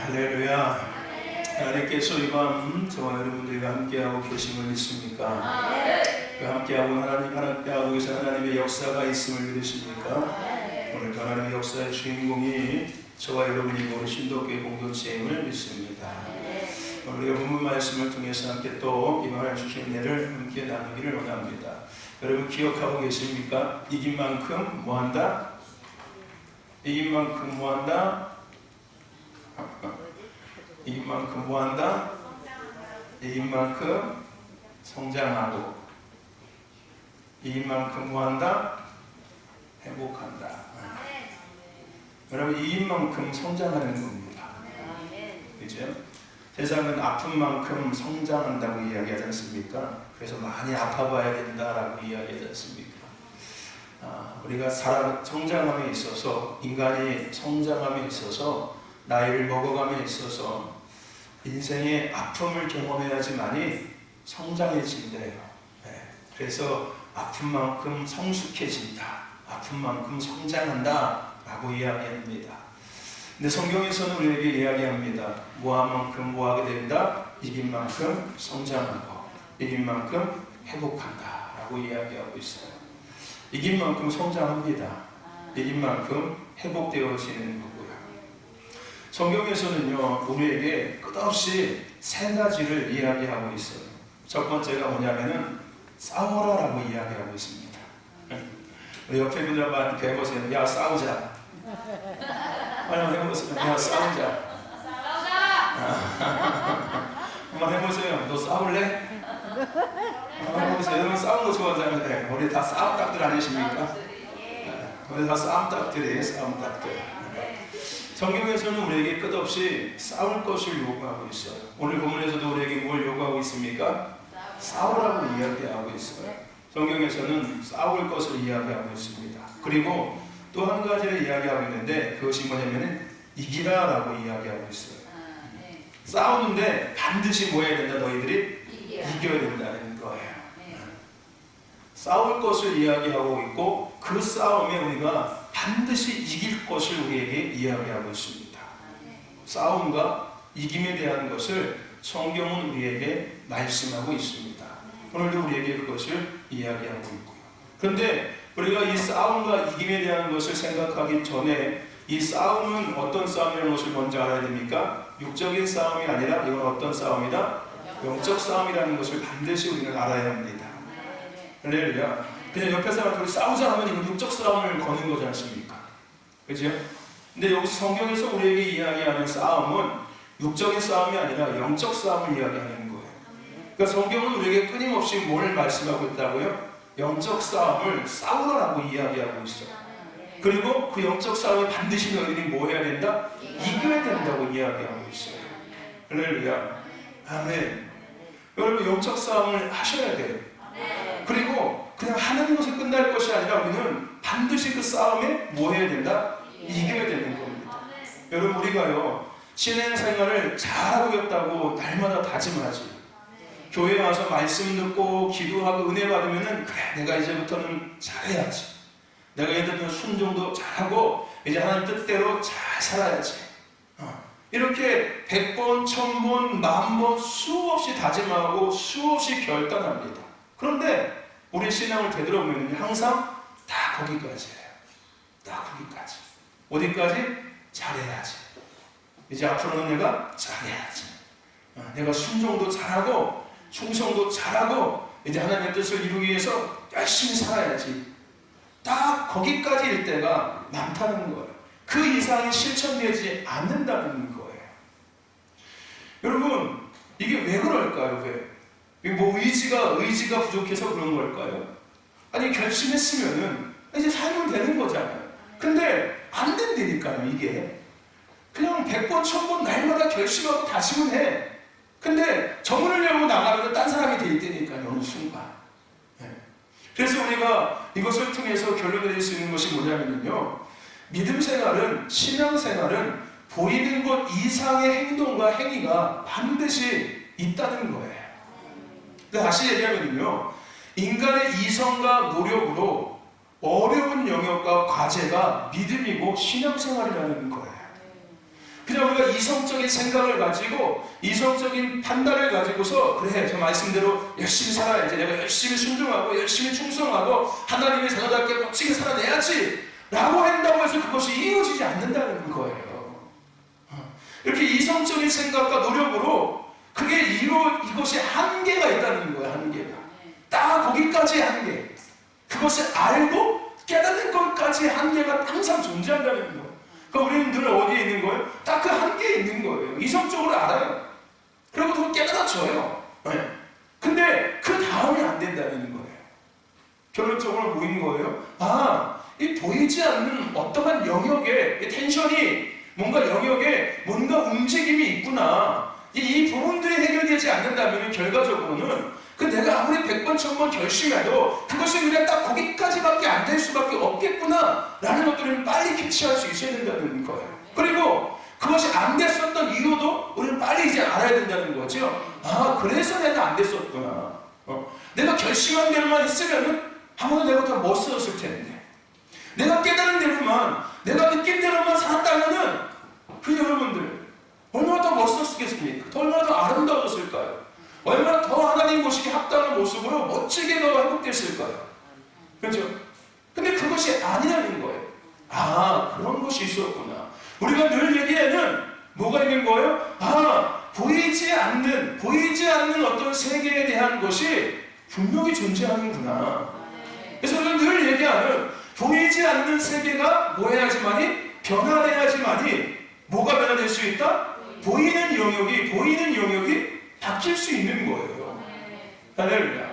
할렐루야. 하나님께서 이밤 저와 여러분들과 함께하고 계심을 믿습니까? 그 함께하고 함께하고 계신 하나님의 역사가 있음을 믿으십니까? 오늘 하나님의 역사의 주인공이 저와 여러분이고 우리 신도교회 공동체임을 믿습니다. 오늘 우리가 본문 말씀을 통해서 함께 또 이번에 주신 은혜를 함께 나누기를 원합니다. 여러분 기억하고 계십니까? 이긴 만큼 뭐한다? 이긴 만큼 뭐한다? 이긴 만큼 뭐한다? 이긴 만큼 성장하고 이긴 만큼 뭐한다? 회복한다. 여러분 이긴 만큼 성장하는 겁니다. 그죠? 세상은 아픈 만큼 성장한다고 이야기하지 않습니까? 그래서 많이 아파봐야 된다라고 이야기하지 않습니까? 우리가 성장함에 있어서 인간이 성장함에 있어서 나이를 먹어감에 있어서 인생의 아픔을 경험해야지만이 성장해진대요. 그래서 아픈 만큼 성숙해진다, 아픈 만큼 성장한다 라고 이야기합니다. 근데 성경에서는 우리에게 이야기합니다. 뭐한 만큼 뭐하게 된다? 이긴 만큼 성장하고 이긴 만큼 회복한다 라고 이야기하고 있어요. 이긴 만큼 성장합니다. 이긴 만큼 회복되어지는 거고요. 성경에서는요, 우리에게 끝없이 세 가지를 이야기하고 있어요. 첫 번째가 뭐냐면은 싸워라라고 이야기하고 있습니다. 우리 옆에 분들한테 해보세요. 야 싸우자. 한번 해보세요. 야 싸우자. 한번 해보세요. 너 싸울래? 한번 해보세요. 여러분 싸우는 거 좋아하잖아요. 우리 다 싸움닭들 아니십니까? 우리 다 싸움닭들이에요. 싸움닭들. 성경에서는 우리에게 끝없이 싸울 것을 요구하고 있어요. 오늘 본문에서도 우리에게 뭘 요구하고 있습니까? 싸우라고 이야기하고 있어요. 성경에서는 싸울 것을 이야기하고 있습니다. 그리고 또 한 가지를 이야기하고 있는데 그것이 뭐냐면 이기라라고 이야기하고 있어요. 싸우는데 반드시 뭐 해야 된다? 너희들이 이겨야 된다는 거예요. 싸울 것을 이야기하고 있고 그 싸움에 우리가 반드시 이길 것을 우리에게 이야기하고 있습니다. 싸움과 이김에 대한 것을 성경은 우리에게 말씀하고 있습니다. 오늘도 우리에게 그것을 이야기하고 있고요. 그런데 우리가 이 싸움과 이김에 대한 것을 생각하기 전에 이 싸움은 어떤 싸움이라는 것을 먼저 알아야 됩니까? 육적인 싸움이 아니라 이건 어떤 싸움이다? 영적 싸움이라는 것을 반드시 우리는 알아야 합니다. 할렐루야. 그냥 옆에 사람들이 싸우자 하면 이건 육적 싸움을 거는 거지 않습니까? 그죠? 근데 여기서 성경에서 우리에게 이야기하는 싸움은 육적인 싸움이 아니라 영적 싸움을 이야기하는 거예요. 그러니까 성경은 우리에게 끊임없이 뭘 말씀하고 있다고요? 영적 싸움을 싸우라고 이야기하고 있어요. 그리고 그 영적 싸움에 반드시 너희들이 뭐 해야 된다? 이겨야 된다고 이야기하고 있어요. 할렐루야. 아멘. 여러분 영적 싸움을 하셔야 돼요. 그리고 그냥 하는 것에 끝날 것이 아니라 우리는 반드시 그 싸움에 뭐 해야 된다? 이겨야 되는 겁니다. 여러분 우리가요 신앙생활을 잘하고 날마다 다짐하지. 교회 와서 말씀 듣고 기도하고 은혜 받으면은 그래 내가 이제부터는 잘해야지. 내가 이제부터는 순종도 잘하고 이제 하나님 뜻대로 잘 살아야지. 이렇게 100번, 1000번, 10,000번 수없이 다짐하고 수없이 결단합니다. 그런데 우리 신앙을 되돌아보면 항상 다 거기까지예요. 다 거기까지. 어디까지? 잘해야지. 이제 앞으로는 내가 잘해야지. 내가 순종도 잘하고 충성도 잘하고 이제 하나님의 뜻을 이루기 위해서 열심히 살아야지. 딱 거기까지일 때가 많다는 거예요. 그 이상이 실천되지 않는다는 거예요. 여러분 이게 왜 그럴까요? 왜? 뭐 의지가 부족해서 그런 걸까요? 아니 결심했으면은 이제 살면 되는 거잖아요. 근데 안 된다니까요. 이게 그냥 100번 1000번 날마다 결심하고 다짐은 해. 근데 정을 내고 나가면 딴 사람이 돼 있다니까요. 어느 순간. 그래서 우리가 이것을 통해서 결론을 내릴 수 있는 것이 뭐냐면요, 믿음 생활은, 신앙 생활은 보이는 것 이상의 행동과 행위가 반드시 있다는 거예요. 다시 얘기하면요, 인간의 이성과 노력으로 어려운 영역과 과제가 믿음이고 신앙생활이라는 거예요. 그냥 우리가 이성적인 생각을 가지고 이성적인 판단을 가지고서 그래 저 말씀대로 열심히 살아야지, 내가 열심히 순종하고 열심히 충성하고 하나님의 자녀답게 멋지게 살아내야지 라고 한다고 해서 그것이 이루어지지 않는다는 거예요. 이렇게 이성적인 생각과 노력으로 이것이 한계가 있다는 거예요. 한계가 딱 거기까지의 한계, 그것을 알고 깨닫는 것까지의 한계가 항상 존재한다는 거예요. 그러니까 우리는 늘 어디에 있는 거예요? 딱 그 한계에 있는 거예요. 이성적으로 알아요. 그리고 또 깨달아져요. 네. 근데 그 다음이 안 된다는 거예요. 결론적으로 보이는 거예요. 이 보이지 않는 어떠한 영역에 텐션이 뭔가 영역에 뭔가 움직임이 있구나. 이 부분들이 해결되지 않는다면 결과적으로는 내가 아무리 100번 1000번 결심해도 그것이 그냥 딱 거기까지밖에 안 될 수밖에 없겠구나 라는 것들을 빨리 캐치할 수 있어야 된다는 거예요. 그리고 그것이 안 됐었던 이유도 우리는 빨리 이제 알아야 된다는 거죠. 그래서 내가 안 됐었구나. 내가 결심한 대로만 했으면 아무도 내가 더 멋있었을 텐데, 내가 깨달은 대로만, 내가 느낀 대로만 살았다면은 여러분들 얼마나 더 멋있었겠습니까? 얼마나 더 아름다웠을까요? 얼마나 더 하나님 보시기 합당한 모습으로 멋지게 더 회복됐을까요? 그렇죠? 근데 그것이 아니라는 거예요. 그런 것이 있었구나. 우리가 늘 얘기하는 뭐가 있는 거예요? 보이지 않는 어떤 세계에 대한 것이 분명히 존재하는구나. 그래서 우리가 늘 얘기하는 보이지 않는 세계가 뭐 해야지만이? 변화돼야지만이 뭐가 변화될 수 있다? 보이는 영역이 바뀔 수 있는 거예요. 할렐루야.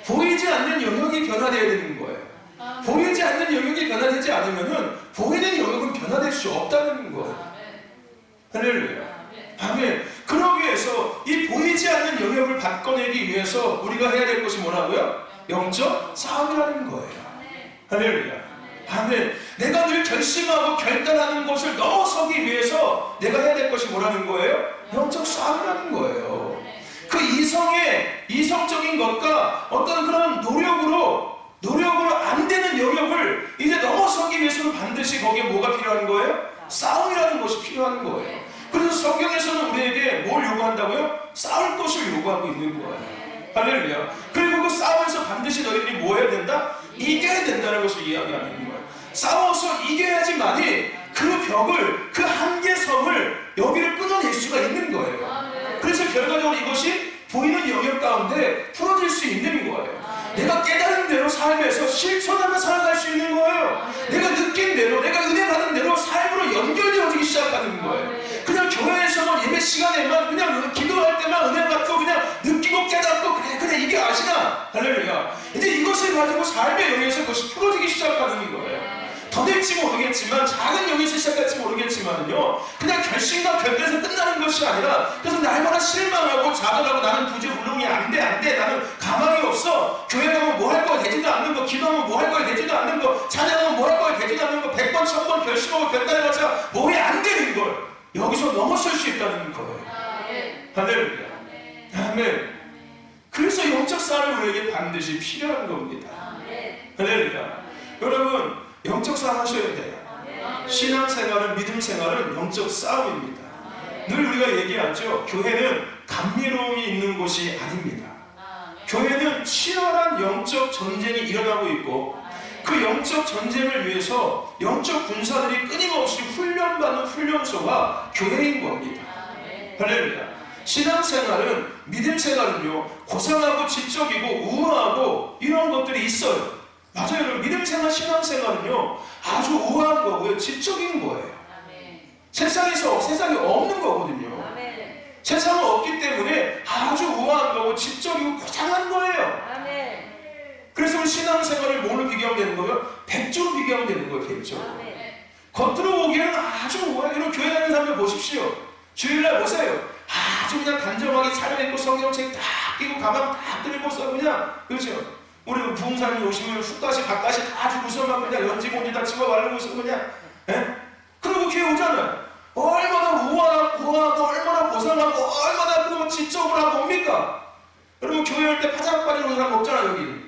보이지 않는 영역이 변화되어야 되는 거예요. 보이지 않는 영역이 변화되지 않으면은 보이는 영역은 변화될 수 없다는 거예요. 할렐루야. 아멘. 그러기 위해서 이 보이지 않는 영역을 바꿔내기 위해서 우리가 해야 될 것이 뭐라고요? 영적 싸움이라는 거예요. 할렐루야. 아멘. 내가 늘 결심하고 결단하는 것을 넘어서기 위해서 내가 해야 될 것이 뭐라는 거예요? 영적 싸움이라는 거예요. 그 이성적인 것과 어떤 그런 노력으로 안 되는 영역을 이제 넘어서기 위해서는 반드시 거기에 뭐가 필요한 거예요? 싸움이라는 것이 필요한 거예요. 그래서 성경에서는 우리에게 뭘 요구한다고요? 싸울 것을 요구하고 있는 거예요. 할렐루야. 그리고 그 싸움에서 반드시 너희들이 뭐 해야 된다? 이겨야 된다는 것을 이야기하는 거예요. 싸워서 이겨야지만이 그 벽을, 그 한계성을 여기를 끊어낼 수가 있는 거예요. 그래서 결과적으로 이것이 보이는 영역 가운데 풀어질 수 있는 거예요. 내가 깨달은 대로 삶에서 실천하며 살아갈 수 있는 거예요. 내가 느낀 대로, 내가 은혜 받은 대로 삶으로 연결되어지기 시작하는 거예요. 그냥 교회에서만 예배 시간에만 그냥 기도할 때만 은혜 받고 그냥 느끼고 깨닫고 그래 이게 아시나? 할렐루야. 이제 이것을 가지고 삶의 영역에서 그것이 풀어지기 시작하는 거예요. 더 될지 모르겠지만, 작은 영역에서 시작할지 모르겠지만요, 그냥 결심과 결단에서 끝나는 것이 아니라, 그래서 날마다 실망하고 좌절하고 나는 구제불능이 안 돼, 나는 가망이 없어, 교회 가면 뭐 할 거가 되지도 않는 거, 기도하면 뭐 할 거가 되지도 않는 거, 찬양하면 뭐 할 거가 되지도 않는 거, 100번 1000번 결심하고 결단해봤자 뭐에 안 되는 걸 여기서 넘어설 수 있다는 거예요. 할렐루야. 아멘. 그래서 영적 싸움이 우리에게 반드시 필요한 겁니다. 할렐루야. 여러분, 영적 싸움 하셔야 돼요. 신앙생활은, 믿음생활은 영적 싸움입니다. 늘 우리가 얘기하죠. 교회는 감미로움이 있는 곳이 아닙니다. 교회는 치열한 영적 전쟁이 일어나고 있고, 그 영적 전쟁을 위해서 영적 군사들이 끊임없이 훈련받는 훈련소가 교회인 겁니다. 할렐루야. 신앙생활은, 믿음생활은요, 고상하고 지적이고 우아하고 이런 것들이 있어요. 맞아요. 여러분, 믿음생활, 신앙생활은요 아주 우아한 거고요, 지적인 거예요. 세상에 없는 거거든요. 세상은 없기 때문에 아주 우아한 거고 지적이고 고상한 거예요. 그래서 우리 신앙생활을 뭘로 비교하면 되는 거예요? 백조로 비교하면 되는 거예요. 백조. 겉으로 보기에는 아주 우아해요. 여러분, 교회 다니는 사람들 보십시오. 주일날 보세요. 아주 그냥 단정하게 차려입고 성경책 딱 끼고 가방 딱 들고서 그냥, 그렇죠? 우리 부흥사님 오시면 훅가시 밥가시 다 주고서 막 그냥 연지곤지 다 집어 바르고서 그냥, 그리고 교회 오잖아요. 얼마나 우아하고 얼마나 고상하고 얼마나 그 지적으로 하고 옵니까? 여러분, 교회 올 때 파장 빠지는 오는 사람 없잖아요. 여기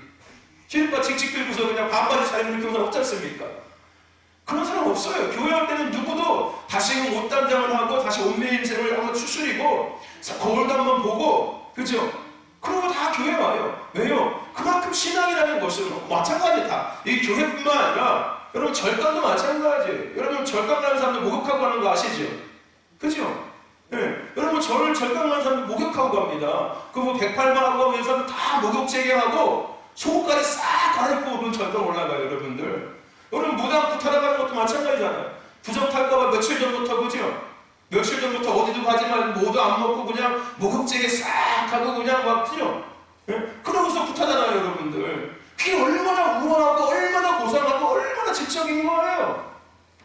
실바 칙칙 들고서 그냥 반바지 차림 이렇게 오는 사람 없지 않습니까? 그런 사람 없어요. 교회 할 때는 누구도 다시금 옷 단장을 하고 다시 옷 매임새를 한번 추스리고 거울도 한번 보고, 그죠? 그러고 다 교회 와요. 왜요? 그만큼 신앙이라는 것은 마찬가지 다. 이 교회뿐만 아니라 여러분 절간도 마찬가지예요. 여러분 절간 가는 사람들 목욕하고 가는 거 아시죠? 그죠? 네. 여러분 저를 절간 가는 사람들 목욕하고 갑니다. 그 뭐 108만 하고 가는 사람들 다 목욕제계하고 속옷까지 싹 갈아입고 오면 절간 올라가요, 여러분들. 여러분 무당 부탁하는 것도 마찬가지잖아요. 부정 탈까봐 며칠 전부터, 그죠? 며칠 전부터 어디도 가지 말고 뭐도 안 먹고 그냥 목욕제계 싹 하고 그냥 막, 그죠? 네? 그러고서 부탁하잖아요, 여러분들. 그게 얼마나 우월하고 얼마나 고상하고 얼마나 지적인 거예요.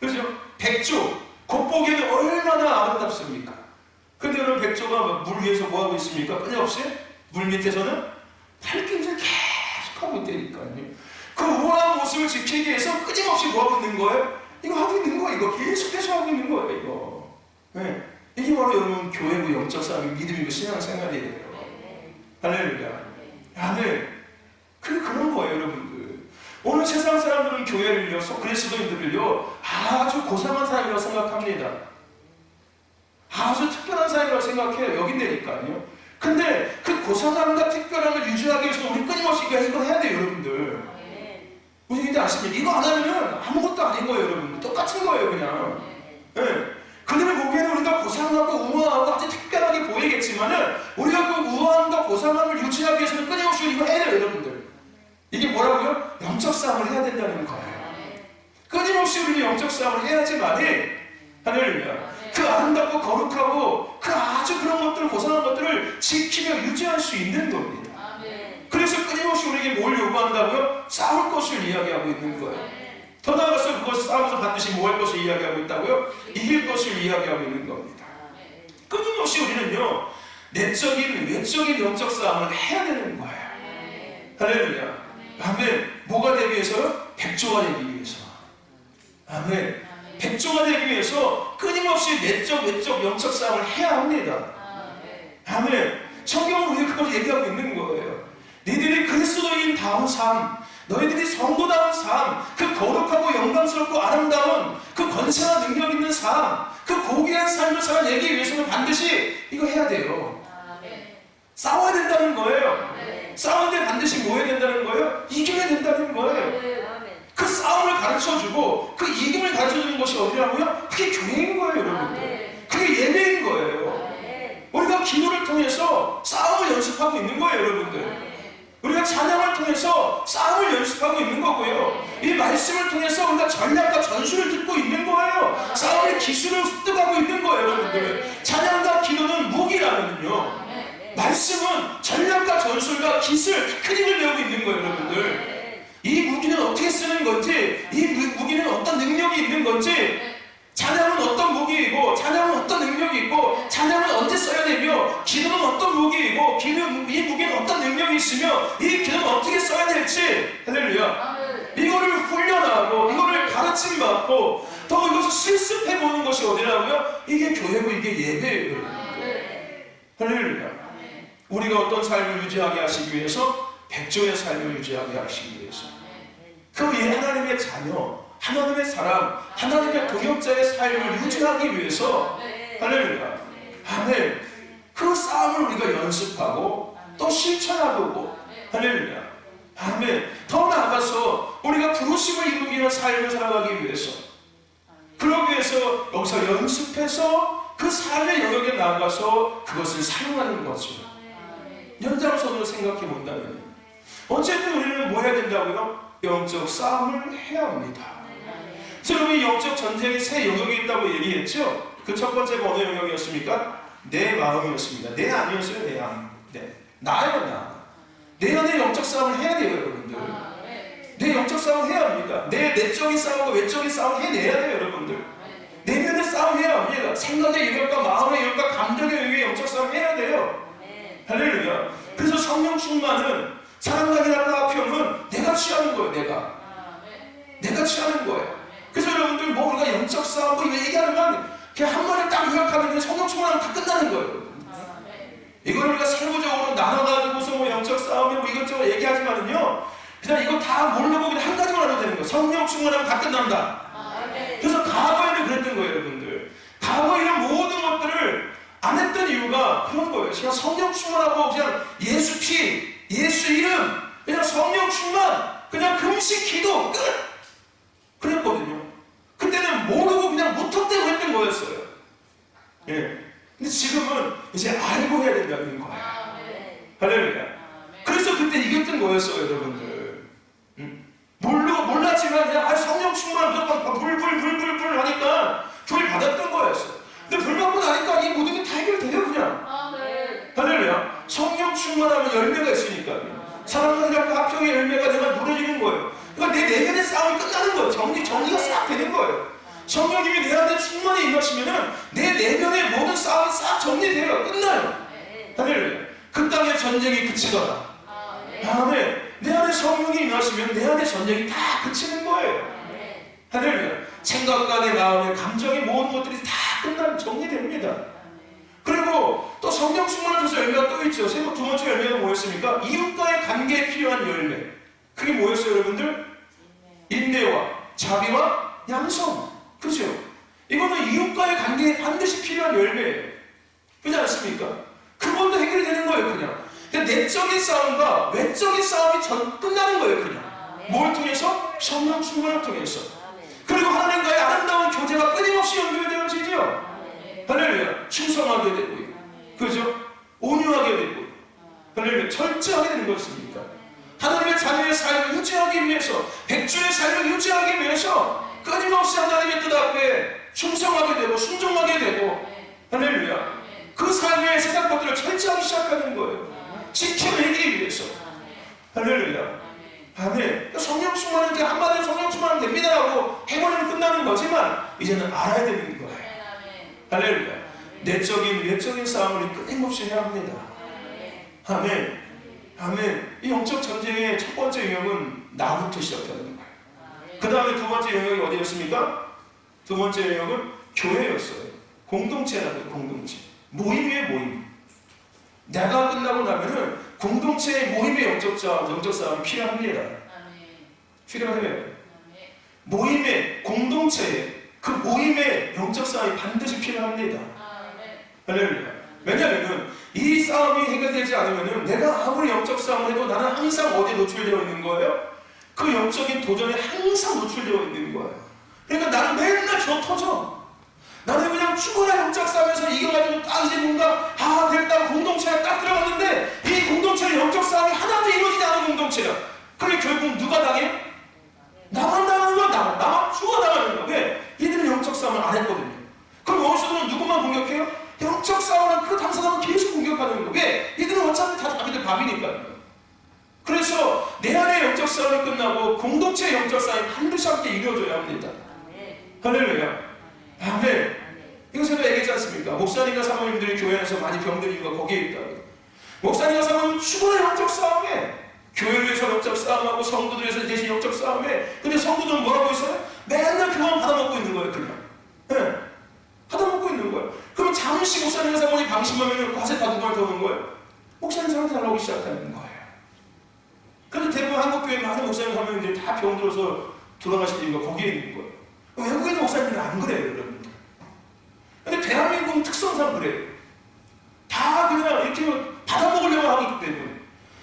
그죠? 백조, 겉보기에는 얼마나 아름답습니까? 근데 여러분 백조가 물 위에서 뭐하고 있습니까? 끊임없이 물 밑에서는 발길질 계속 하고 있다니까요. 그 우월한 모습을 지키기 위해서 끊임없이 뭐하고 있는 거예요? 이거 하고 있는 거예요. 이거 계속해서 하고 있는 거예요. 이거. 네. 이게 바로 여러분 교회고 영적 싸움이 믿음이고 신앙생활이에요. 할렐루야. 아멘. 그런 거예요, 여러분들. 오늘 세상 사람들은 교회를요, 그리스도인들을요, 아주 고상한 사람이라고 생각합니다. 아주 특별한 사람이라고 생각해요. 여긴다니까요. 근데 그 고상함과 특별함을 유지하기 위해서 우리 끊임없이 이거 해야 돼요, 여러분들. 무슨 얘기인지 아십니까? 이거 안 하면은 아무것도 아닌 거예요, 여러분들. 똑같은 거예요, 그냥. 네. 그들을 보기에는 우리가 고상하고 우아하고 아주 특별하게 보이겠지만은 우리가 그 우아함과 고상함을 유지하기 위해서는 끊임없이 이거 해야 돼요, 여러분들. 이게 뭐라고요? 영적 싸움을 해야 된다는 거예요. 끊임없이 우리는 영적 싸움을 해야지만이, 할렐루야, 그 아름답고 거룩하고 그 아주 그런 것들, 고상한 것들을 지키며 유지할 수 있는 겁니다. 그래서 끊임없이 우리에게 뭘 요구한다고요? 싸울 것을 이야기하고 있는 거예요. 더 나아가서 그것을 싸우면서 반드시 뭐 할 것을 이야기하고 있다고요? 이길 것을 이야기하고 있는 겁니다. 끊임없이 우리는요, 내적인, 외적인 영적 싸움을 해야 되는 거예요. 할렐루야. 아멘. 뭐가 되기 위해서요? 백조가 되기 위해서. 아멘. 백조가 되기 위해서 끊임없이 내적, 외적, 영적 싸움을 해야 합니다. 아멘. 성경은 우리가 그걸 얘기하고 있는 거예요. 너희들이 그리스도인다운 삶, 너희들이 성도다운 삶, 그 거룩하고 영광스럽고 아름다운 그 권세와 능력 있는 삶, 그 고귀한 삶을 살아내기 위해서는 반드시 이거 해야 돼요. 싸워야 된다는 거예요. 싸우는데 반드시 뭐 해야 된다는 거예요? 이겨야 된다는 거예요. 그 싸움을 가르쳐주고 그 이김을 가르쳐주는 것이 어디라고요? 그게 교회인 거예요, 여러분들. 그게 예배인 거예요. 우리가 기도를 통해서 싸움을 연습하고 있는 거예요, 여러분들. 우리가 찬양을 통해서 싸움을 연습하고 있는 거고요. 이 말씀을 통해서 우리가 전략과 전술을 듣고 있는 거예요. 싸움의 기술을 습득하고 있는 거예요, 여러분들. 찬양과 기도는 무기라면요, 말씀은 전략과 전술과 기술, 테크닉을 배우고 있는 거예요, 여러분들. 이 무기는 어떻게 쓰는 건지, 이 무기는 어떤 능력이 있는 건지, 찬양은 어떤 무기이고, 찬양은 어떤 능력이 있고, 찬양은 언제 써야 되며, 기도는 어떤 무기이고, 이 무기는 어떤 능력이 있으며, 이 기도는 어떻게 써야 될지, 할렐루야. 이거를 훈련하고, 이거를 가르침받고, 더 이것을 실습해보는 것이 어디라고요? 이게 교회고 이게 예배예요. 할렐루야. 우리가 어떤 삶을 유지하게 하시기 위해서, 백조의 삶을 유지하게 하시기 위해서, 그 하나님의 자녀, 하나님의 사람, 하나님의 동역자의 삶을 유지하기 위해서, 할렐루야, 아멘, 그 싸움을 우리가 연습하고 또 실천하고, 할렐루야, 아멘, 더 나아가서 우리가 부르심을 이루기 위한 삶을 살아가기 위해서, 그러기 위해서 여기서 연습해서 그 삶의 영역에 나아가서 그것을 사용하는 거죠. 연장선으로 생각해 본다면 어쨌든 우리는 뭐 해야 된다고요? 영적 싸움을 해야 합니다. 여러분, 이 영적 전쟁이 세 영역이 있다고 얘기했죠? 그 첫 번째가 어느 영역이었습니까? 내 마음이었습니다. 내 아니었어요, 내 안. 네. 나예요, 나. 내 안에 영적 싸움을 해야 돼요, 여러분들. 내 영적 싸움을 해야 합니다. 내 내적인 싸움과 외적인 싸움을 해내야 돼요, 여러분들. 내면의 싸움 해야 합니다. 생각의 영역과 마음의 영역과 감정의 영역의 영적 싸움 해야 돼요. 할렐루야. 그래서 성령 충만은, 사랑과 희락과 화평은 내가 취하는 거예요, 내가 취하는 거예요. 그래서 여러분들 뭐 우리가 영적 싸움 뭐 이거 얘기하면 그냥 한 번에 딱 요약하면 성령 충만하면 다 끝나는 거예요. 이걸 우리가 세부적으로 나눠가지고서 뭐 영적 싸움이 뭐 이것저것 얘기하지만은요, 그냥 이거 다 모르고 그냥 한 가지만 하면 되는 거예요. 성령 충만하면 다 끝난다. 과거에는 그랬던 거예요, 여러분들. 과거에 이런 모든 것들을 안 했던 이유가 그런 거예요. 그냥 성령 충만하고 그냥 예수 피, 예수 이름, 그냥 성령 충만, 그냥 금식 기도 끝! 그랬거든요. 그때는 모르고 그냥 무턱대고 했던 거였어요. 예. 근데 지금은 이제 알고 해야 된다는 거예요. 할렐루야. 그래서 그때 이겼던 거였어요, 여러분들. 몰랐지만 그냥 성령 충만 무조건 불 하니까 불 받았던 거였어요. 근데 불 받고 나니까 이 모든 게 다 해결돼요, 그냥. 할렐루야. 성령 충만하면 열매가 있으니까요. 사랑과 합평의 열매가 내가 누려지는 거예요. 그러니까 내 내면의 싸움이 끝나는 거예요. 정리가 싹 되는 거예요. 성령님이 내 안에 충만히 임하시면은 내 내면의 모든 싸움이 싹 정리돼요. 끝나요. 할렐루야. 그 땅의 전쟁이 그치더라. 아멘. 내 안에 성령이 임하시면 내 안에 전쟁이 다 그치는 거예요. 할렐루야. 생각과 내 마음의 감정의 모든 것들이 다 끝나면 정리됩니다. 그리고 또 성령 충만을 통해서 열매가 또 있죠. 두 번째 열매가 뭐였습니까? 이웃과의 관계에 필요한 열매. 그게 뭐였어요, 여러분들? 인내와 자비와 양성. 그죠? 이거는 이웃과의 관계에 반드시 필요한 열매예요. 그렇지 않습니까? 그것도 해결이 되는 거예요, 그냥. 내적인 싸움과 외적인 싸움이 끝나는 거예요, 그냥. 뭘 통해서? 성령 충만을 통해서. 그리고 하나님과의 아름다운 교제가 끊임없이 연결되어지죠. 할렐루야. 충성하게 되고요. 그죠? 온유하게 되고. 할렐루야. 철저하게 되는 것입니까? 하나님의 자녀의 삶을 유지하기 위해서, 백주의 삶을 유지하기 위해서 끊임없이 하나님의 뜻 앞에 충성하게 되고 순종하게 되고, 할렐루야. 그 삶의 세상 것들을 철저하기 시작하는 거예요. 지켜내기 위해서. 할렐루야. 아멘. 성령 충만은 그냥 한마디로 성령 충만하면 됩니다라고 해버리면 끝나는 거지만 이제는 알아야 되는 거예요. 할렐루야. 내적인 외적인 싸움을 끊임없이 해야 합니다. 아멘. 아멘. 이 영적 전쟁의 첫 번째 영역은 나부터 시작하는 거예요. 그 다음에 두 번째 영역이 어디였습니까? 두 번째 영역은 교회였어요. 공동체라고요. 공동체. 모임 위에 모임. 내가 끝나고 나면은 공동체의 모임의 영적 싸움이 필요합니다. 필요해요. 모임의 공동체의 그 모임의 영적 싸움이 반드시 필요합니다. 할렐루야. 왜냐하면 이 싸움이 해결되지 않으면 내가 아무리 영적 싸움을 해도 나는 항상 어디에 노출되어 있는 거예요? 그 영적인 도전에 항상 노출되어 있는 거예요. 그러니까 나는 맨날 터져. 나는 그냥 죽어라 영적 싸움에서 이겨가지고 딱 이제 뭔가 됐다 공동체에 딱 들어갔는데 이 공동체의 영적 싸움이 하나도 이루어지지 않은 공동체야. 그래 결국 누가 당해? 나만 당하는 거야. 나만 죽어나가는 거야. 왜? 얘들은 영적 싸움을 안 했거든요. 그럼 원수들은 누구만 공격해요? 영적 싸움을 그 당사자만 계속 공격하는 거야. 왜? 얘들은 어차피 다 자기들 밥이니까요. 그래서 내 안의 영적 싸움이 끝나고 공동체의 영적 싸움이 반드시 함께 이루어져야 합니다. 할렐루야. 아멘. 이거 제가 얘기했지 않습니까? 목사님과 사모님들이 교회 안에서 많이 병든 이유가 거기에 있다고. 목사님과 사모님 죽어라 영적 싸움에, 교회를 위해서 영적 싸움하고 성도들 위해서 대신 영적 싸움에. 근데 성도들은 뭐라고 있어요? 맨날 그만 받아먹고 있는 거예요, 그냥. 네. 받아먹고 있는 거예요. 그럼 잠시 목사님과 사모님 방심하면 과세 다 누구한테 오는 거예요? 목사님 사람한테 달라오기 시작하는 거예요. 그래서 대부분 한국교회 많은 목사님 사모님들이 다 병들어서 돌아가신 이유가 거기에 있는 거예요. 외국인 목사님들은 안 그래요, 여러분들. 근데 대한민국 특성상 그래요. 다 그냥 이렇게 받아먹으려고 하기 때문에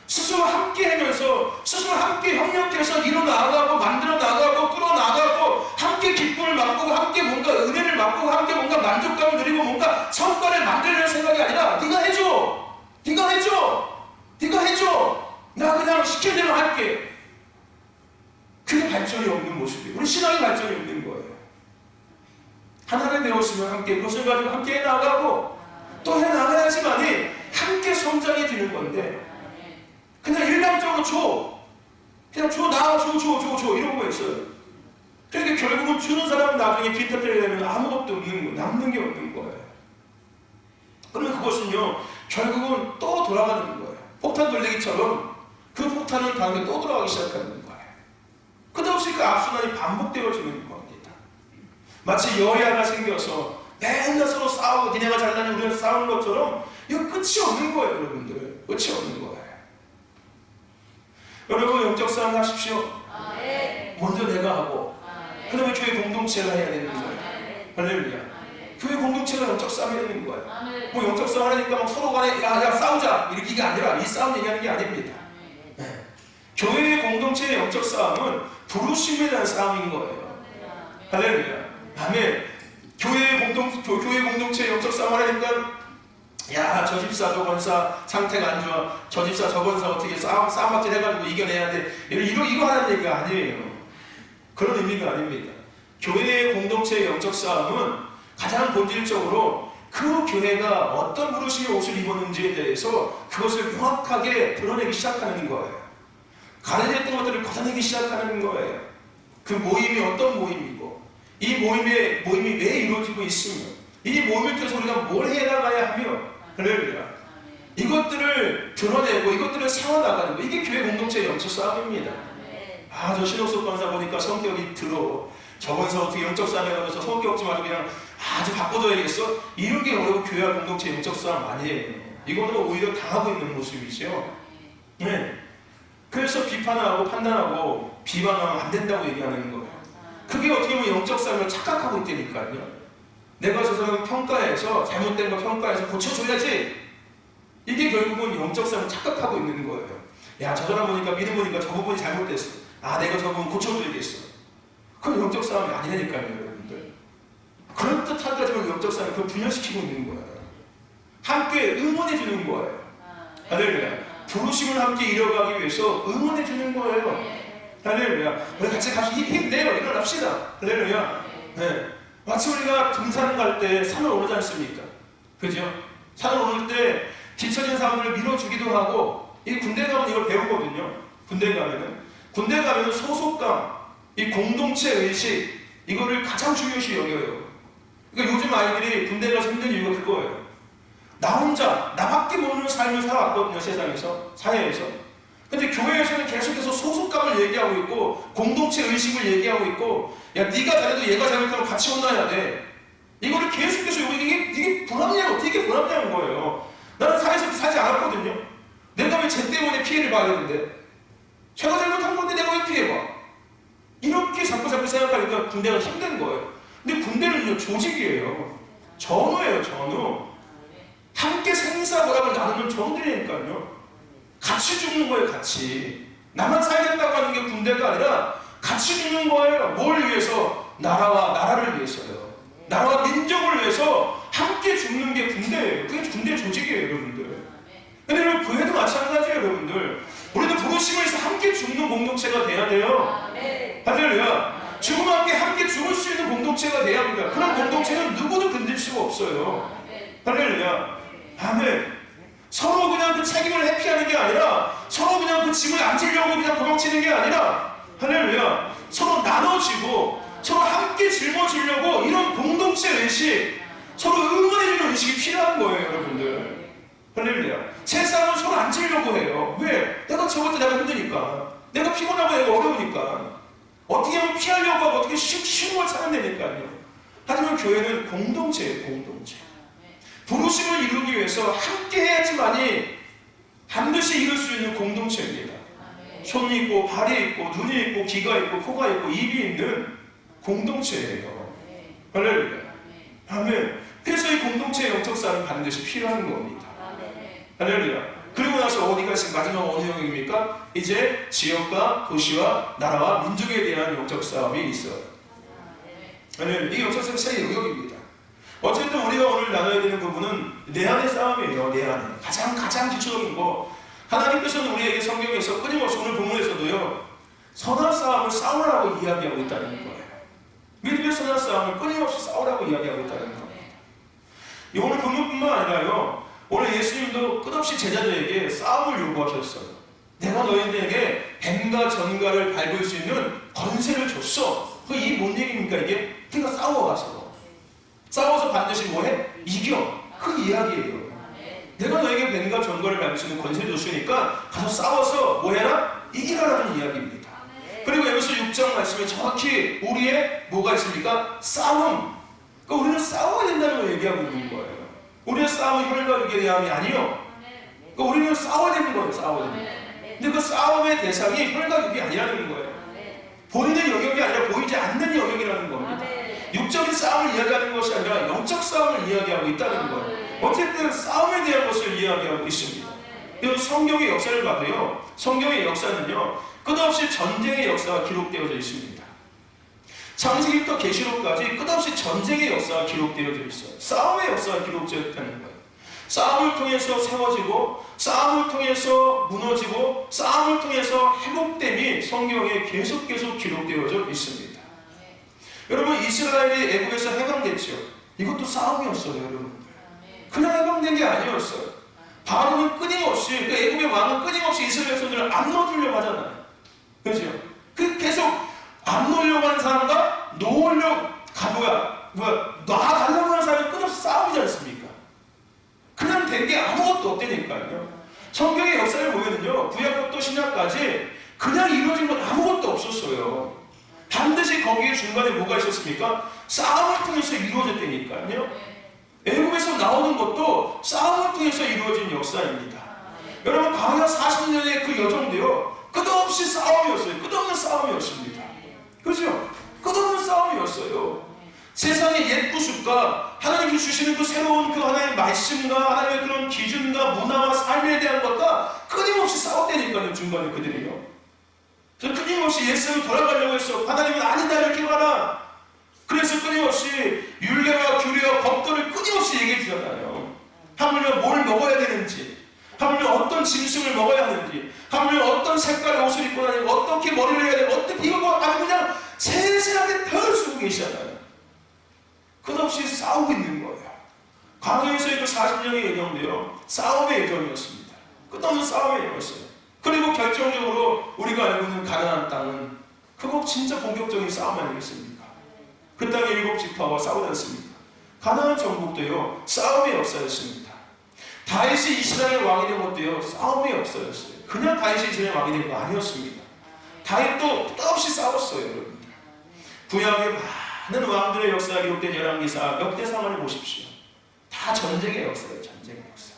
스스로 함께 하면서 스스로 함께 협력해서 이뤄나가고 만들어 나가고 끌어나가고 함께 기쁨을 맛보고 함께 뭔가 은혜를 맛보고 함께 뭔가 만족감을 누리고 뭔가 성과를 만들려는 생각이 아니라 네가 해줘. 네가 해줘. 네가 해줘. 나 그냥 시키는 대로 할게. 그게 발전이 없는 모습이에요. 우리 신앙의 발전이 없는 거예요. 하나가 되었으면 함께 그것을 가지고 함께 해나가고 또 해나가야지만이 함께 성장해 지는 건데 그냥 일방적으로 줘. 그냥 줘 이런 거 있어요. 그러니까 결국은 주는 사람은 나중에 빈터뜨리게 되면 아무것도 없는 거예요. 남는 게 없는 거예요. 그러면 그것은요 결국은 또 돌아가는 거예요. 폭탄 돌리기처럼 그 폭탄은 다음에 또 돌아가기 시작하는 거예요. 끝없이 그 악순환이 반복되어지는 겁니다. 마치 여야가 생겨서 맨날 서로 싸우고 니네가 잘나니 우리가 싸우는 것처럼 이거 끝이 없는 거예요, 여러분들. 끝이 없는 거예요. 여러분 영적 싸움 하십시오. 먼저 내가 하고 그 다음에 교회 공동체가 해야 되는 거예요. 할렐루야. 교회 공동체가 영적 싸움이 되는 거예요. 아멘. 뭐 영적 싸움 하니까 막 서로 간에 야 싸우자 이렇게 이게 아니라 이 싸움 얘기하는 게 아닙니다. 네. 교회의 공동체의 영적 싸움은 부르심에 대한 싸움인 거예요. 할렐루야. 아멘. 교회 공동체의 영적 싸움을 하니까 야, 저 집사 저 권사 상태가 안 좋아. 저 집사 저 권사 어떻게 싸움박질 해가지고 이겨내야 돼. 이거 하는 얘기가 아니에요. 그런 의미가 아닙니다. 교회의 공동체의 영적 싸움은 가장 본질적으로 그 교회가 어떤 부르심의 옷을 입었는지에 대해서 그것을 명확하게 드러내기 시작하는 거예요. 가려졌던 것들을 걷어내기 시작하는 거예요. 그 모임이 어떤 모임이고 이 모임이 왜 이루어지고 있으며 이 모임을 통해서 우리가 뭘 해나가야 하며 할렐루야. 이것들을 드러내고 이것들을 세워나가는 거, 이게 교회 공동체의 영적 싸움입니다. 아, 저 신옥석 권사 보니까 성격이 더러워. 저 권사 어떻게 영적 싸움에 가서 성격 좀 아주 그냥 아주 바꿔줘야겠어? 이런 게 어려워. 교회와 공동체 영적 싸움 아니에요. 이거는 오히려 당하고 있는 모습이죠. 네. 그래서 비판하고 판단하고 비방하면 안 된다고 얘기하는 거예요. 그게 어떻게 보면 영적 싸움을 착각하고 있다니까요. 내가 저 사람 평가해서 잘못된 거 평가해서 고쳐줘야지. 이게 결국은 영적 싸움을 착각하고 있는 거예요. 야, 저 사람 보니까 믿음 보니까 저 부분이 잘못됐어. 아, 내가 저 부분 고쳐줘야겠어. 그건 영적 싸움이 아니라니까요, 여러분들. 그럴듯하지만 영적 싸움을 그걸 분열시키고 있는 거예요. 함께 응원해 주는 거예요. 할렐루야. 부르심을 함께 이뤄가기 위해서 응원해 주는 거예요. 할렐루야. 우리 같이 힘내요. 일어납시다. 할렐루야. 네. 마치 우리가 등산 갈 때 산을 오르지 않습니까? 그죠? 산을 오를 때 뒤처진 사람들을 밀어주기도 하고, 이 군대 가면 이걸 배우거든요. 군대 가면은 소속감, 이 공동체 의식, 이거를 가장 중요시 여겨요. 그러니까 요즘 아이들이 군대 가서 힘든 이유가 그거예요. 나 혼자, 나밖에 모르는 삶을 살아왔거든요, 세상에서, 사회에서. 근데 교회에서는 계속해서 소속감을 얘기하고 있고 공동체 의식을 얘기하고 있고, 야, 네가 잘해도 얘가 잘못하면 같이 혼나야 돼. 이거를 계속해서 이게 불합리하고 어떻게 불합리한 거예요. 나는 사회에서 살지 않았거든요. 내가 왜 쟤 때문에 피해를 봐야 되는데, 제가 잘못한 건데 내가 왜 피해봐. 이렇게 자꾸 생각하니까 군대가 힘든 거예요. 근데 군대는요, 조직이에요. 전우예요, 전우. 함께 생사고락을 나누는 전우들이니까요. 같이 죽는 거예요, 같이. 나만 살겠다고 하는 게 군대가 아니라 같이 죽는 거예요. 뭘 위해서? 나라를 위해서요. 나라와 민족을 위해서 함께 죽는 게 군대예요. 그게 군대 조직이에요, 여러분들. 근데 여러분, 교회도 마찬가지예요, 여러분들. 우리도 부르심을 해서 함께 죽는 공동체가 돼야 돼요. 할렐루야. 죽음과 함께 죽을 수 있는 공동체가 돼야 합니다. 그런 공동체는 누구도 건들 수가 없어요. 할렐루야. 아멘. 서로 그냥 그 책임을 회피하는 게 아니라, 서로 그냥 그 짐을 안 지려고 그냥 도망치는 게 아니라, 할렐루야. 서로 나눠지고 서로 함께 짊어지려고 이런 공동체 의식, 서로 응원해주는 의식이 필요한 거예요, 여러분들. 할렐루야. 제 싸움은 서로 안 지려고 해요. 왜? 내가 저것도 내가 힘드니까, 내가 피곤하고 내가 어려우니까, 어떻게 하면 피하려고 하고 어떻게 쉬운 걸 찾아내니까요. 하지만 교회는 공동체예요, 공동체. 부르심을 이루기 위해서 함께 해야지만이 반드시 이룰 수 있는 공동체입니다. 손이 있고 발이 있고 눈이 있고 귀가 있고 코가 있고 입이 있는 공동체예요. 할렐루야. 아멘. 그래서 이 공동체의 영적 싸움이 반드시 필요한 겁니다. 할렐루야. 그리고 나서 어디가 지금 마지막 어느 영역입니까? 이제 지역과 도시와 나라와 민족에 대한 영적 싸움이 있어요. 할렐루야. 이게 영적 싸움의 세 영역입니다. 어쨌든 우리가 오늘 나눠야 되는 부분은 내 안의 싸움이에요. 내 안에 가장 기초적인 거, 하나님께서는 우리에게 성경에서 끊임없이 오늘 본문에서도요, 선한 싸움을 싸우라고 이야기하고 있다는 거예요. 믿음의 선한 싸움을 끊임없이 싸우라고 이야기하고 있다는 겁니다. 오늘 본문뿐만 아니라요, 오늘 예수님도 끝없이 제자들에게 싸움을 요구하셨어요. 내가 너희들에게 뱀과 전갈을 밟을 수 있는 권세를 줬어. 그게 뭔 얘기입니까? 이게 네가 싸워가서 반드시 뭐해? 이겨. 그 이야기예요. 내가 너에게 뱀과 전갈을 밟을 수 있는 권세를 줬으니까 가서 싸워서 뭐해라? 이기라라는 이야기입니다. 그리고 여기서 6장 말씀에 정확히 우리의 뭐가 있습니까? 싸움. 그러니까 우리는 싸워야 된다는 걸 얘기하고 있는 거예요. 우리의 싸움은 혈과 육의 대함이 아니요. 그러니까 우리는 싸워야 되는 거예요. 싸워야 되는 거예요. 근데 그 싸움의 대상이 혈과 육이 아니라는 거예요. 보이는 영역이 아니라 보이지 않는 영역이라는 겁니다. 육적인 싸움을 이야기하는 것이 아니라 영적 싸움을 이야기하고 있다는 거예요. 어쨌든 싸움에 대한 것을 이야기하고 있습니다. 그리고 성경의 역사를 봐도요, 성경의 역사는요 끝없이 전쟁의 역사가 기록되어져 있습니다. 창세기부터 계시록까지 끝없이 전쟁의 역사가 기록되어져 있어요. 싸움의 역사가 기록되어 있다는 거예요. 싸움을 통해서 세워지고, 싸움을 통해서 무너지고, 싸움을 통해서 회복됨이 성경에 계속 기록되어져 있습니다. 여러분, 이스라엘이 애굽에서 해방됐죠. 이것도 싸움이었어요, 여러분. 그냥 해방된 게 아니었어요. 바로는 끊임없이, 그 애굽의 왕은 끊임없이 이스라엘 백성들을 압놓으려고 하잖아요. 그렇죠? 계속 압놓으려고 하는 사람과 놓으려고 놔달라고 하는 사람이 끊임없이 싸움이지 않습니까? 그냥 된 게 아무것도 없다니까요. 성경의 역사를 보면은요, 구약부터 신약까지 그냥 이루어진 건 아무것도 없었어요. 반드시 거기에 중간에 뭐가 있었습니까? 싸움을 통해서 이루어졌다니까요. 애굽에서 나오는 것도 싸움을 통해서 이루어진 역사입니다. 여러분, 광야 40년의 그 여정도요, 끝없이 싸움이었어요. 끝없는 싸움이었습니다. 그렇죠? 끝없는 싸움이었어요. 세상의 옛 구습과 하나님이 주시는 그 새로운 그 하나님의 말씀과 하나님의 그런 기준과 문화와 삶에 대한 것과 끊임없이 싸웠다니까요, 중간에 그들이요. 그래서 끊임없이 예수를 돌아가려고 했어. 하나님은 아니다, 이렇게 가라. 그래서 끊임없이 율례와 규례와 법도를 끊임없이 얘기해 주잖아요. 하물며 뭘 먹어야 되는지, 하물며 어떤 짐승을 먹어야 하는지, 하물며 어떤 색깔의 옷을 입고 다니고, 어떻게 머리를 해야 되고, 어떻게 이거 아주 그냥 세세하게 펴을 쓰고 계시잖아요. 끝없이 싸우고 있는 거예요. 광야에서의 그 40년의 여정도요, 싸움의 여정이었습니다. 끝없는 싸움의 여정이었어요. 그리고 결정적으로 우리가 알고 있는 가나안 땅은 그거 진짜 본격적인 싸움 아니겠습니까? 그 땅의 7 지파와 싸우지 않습니까? 가나안 정복도요, 싸움의 역사였습니다. 다윗이 이스라엘 왕이 된 것도요, 싸움의 역사였어요. 그냥 다윗이 이스라엘 왕이 된 거 아니었습니다. 다윗도 끝없이 싸웠어요, 여러분들. 구약의 많은 왕들의 역사가 기록된 열왕기사 역대상을 보십시오. 다 전쟁의 역사예요. 전쟁의 역사.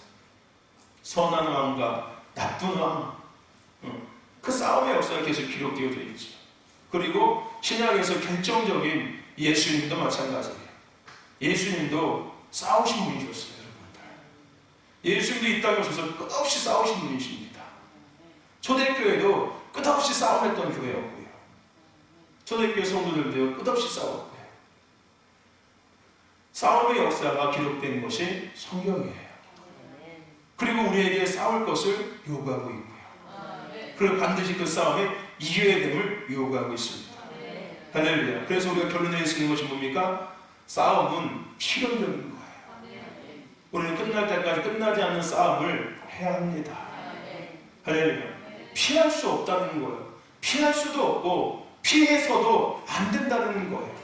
선한 왕과 나쁜 왕, 그 싸움의 역사가 계속 기록되어져 있죠. 그리고 신약에서 결정적인 예수님도 마찬가지예요. 예수님도 싸우신 분이셨어요, 여러분들. 예수님도 이 땅에 오셔서 끝없이 싸우신 분이십니다. 초대교회도 끝없이 싸움했던 교회였고요. 초대교회 성도들도 끝없이 싸웠고요. 싸움의 역사가 기록된 것이 성경이에요. 그리고 우리에게 싸울 것을 요구하고 있고요. 그리고 반드시 그 싸움에 이겨야 됨을 요구하고 있습니다. 할렐루야. 그래서 우리가 결론을 내리는 것이 뭡니까? 싸움은 필연적인 거예요. 우리는 끝날 때까지 끝나지 않는 싸움을 해야 합니다. 할렐루야. 피할 수 없다는 거예요. 피할 수도 없고 피해서도 안 된다는 거예요.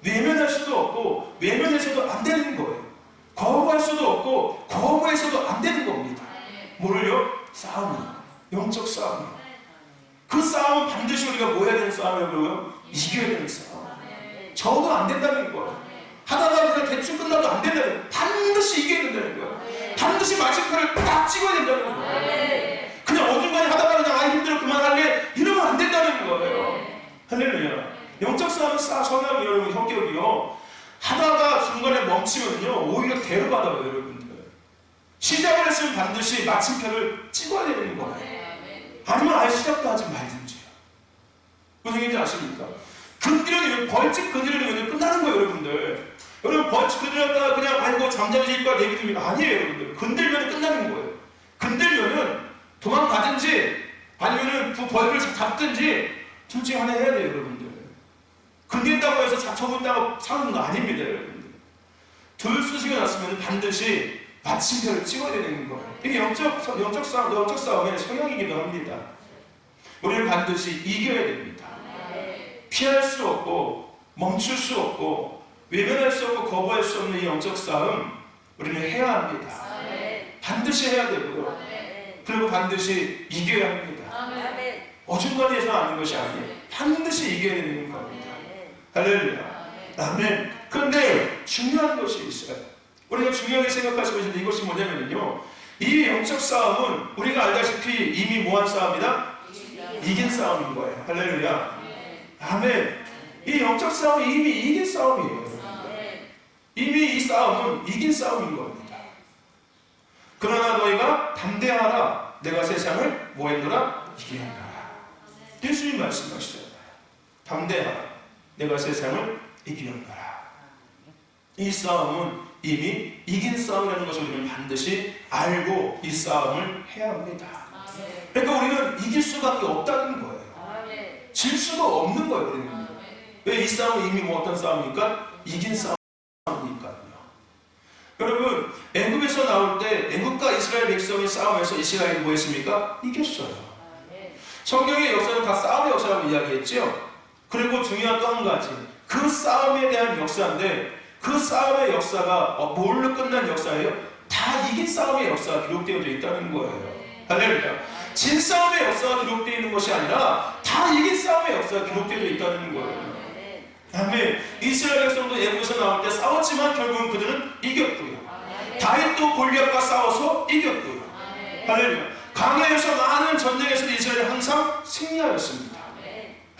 외면할 수도 없고 외면해서도 안 되는 거예요. 거부할 수도 없고 거부해서도 안 되는 겁니다. 뭐를요? 싸움이요. 영적 싸움이요. 그 싸움은 반드시 우리가 뭐 해야 되는 싸움이고요? 이겨야 되는 싸움. 저도 안 된다는 거예요. 하다가 그냥 대충 끝나도 안 된다는 거예요. 반드시 이겨야 된다는 거예요. 반드시 마침표를 딱 찍어야 된다는 거예요. 그냥 어중간히 하다가 그냥 아 힘들어 그만할래 이러면 안 된다는 거예요. 할렐루야. 영적 싸움은 성향이 여러분 성격이요. 하다가 중간에 멈추면요 오히려 대우받아요, 여러분들. 시작을 했으면 반드시 마침표를 찍어야 되는 거예요. 아니면 아예 시작도 하지 말든지요. 무슨 얘기인지 아십니까? 건드려내면 벌칙 건드려내면 끝나는 거예요, 여러분들. 여러분 벌칙 건드렸다가 그냥 아이고 잠잠해질 거야 내비둡니까? 아니에요, 여러분들. 건들면 끝나는 거예요. 건들면은 도망가든지 아니면은 그 벌을 잡든지 둘 중에 하나 해야 돼요, 여러분들. 건든다고 해서 잡혀본다고 사는 거 아닙니다, 여러분들. 둘 수식이 났으면 반드시 마침표를 찍어야 되는 거예요. 이게 영적 싸움의 성향이기도 합니다. 우리는 반드시 이겨야 됩니다. 피할 수 없고 멈출 수 없고 외면할 수 없고 거부할 수 없는 이 영적 싸움 우리는 해야 합니다. 반드시 해야 되고요. 그리고 반드시 이겨야 합니다. 어중간히 해서 하는 것이 아니에요. 반드시 이겨야 되는 겁니다. 할렐루야. 아멘. 그런데 중요한 것이 있어요. 우리가 중요하게 생각하시고 있는데 이것이 뭐냐면요, 이 영적 싸움은 우리가 알다시피 이미 뭐한 싸움이다? 이긴 싸움인 거예요. 할렐루야. 아멘. 이 영적 싸움이 이미 이긴 싸움이에요. 이미 이 싸움은 이긴 싸움인 겁니다. 그러나 너희가 담대하라. 내가 세상을 뭐 했노라? 이기었노라. 예수님 말씀하시잖아요. 담대하라. 내가 세상을 이기었노라. 이 싸움은 이미 이긴 싸움이라는 것을 우리는 반드시 알고 이 싸움을 해야 합니다. 그러니까 우리는 이길 수밖에 없다는 거예요. 질 수가 없는 거예요. 우리는. 왜? 이 싸움은 이미 뭐 어떤 싸움입니까? 이긴 싸움이니까요. 여러분, 애굽에서 나올 때 애굽과 이스라엘 백성의 싸움에서 이스라엘이 뭐 했습니까? 이겼어요. 성경의 역사는 다 싸움의 역사라고 이야기했죠. 그리고 중요한 또 한 가지, 그 싸움에 대한 역사인데 그 싸움의 역사가 뭘로 끝난 역사예요? 다 이긴 싸움의 역사가 기록되어져 있다는 거예요. 할렐루야. 진 싸움의 역사가 기록되어 있는 것이 아니라 다 이긴 싸움의 역사가 기록되어 있다는 거예요. 아멘. 이스라엘 백성도 애굽에서 나올 때 싸웠지만 결국은 그들은 이겼고요. 다윗도 골리앗과 싸워서 이겼고요. 할렐루야. 광야에서 많은 전쟁에서도 이스라엘이 항상 승리하였습니다.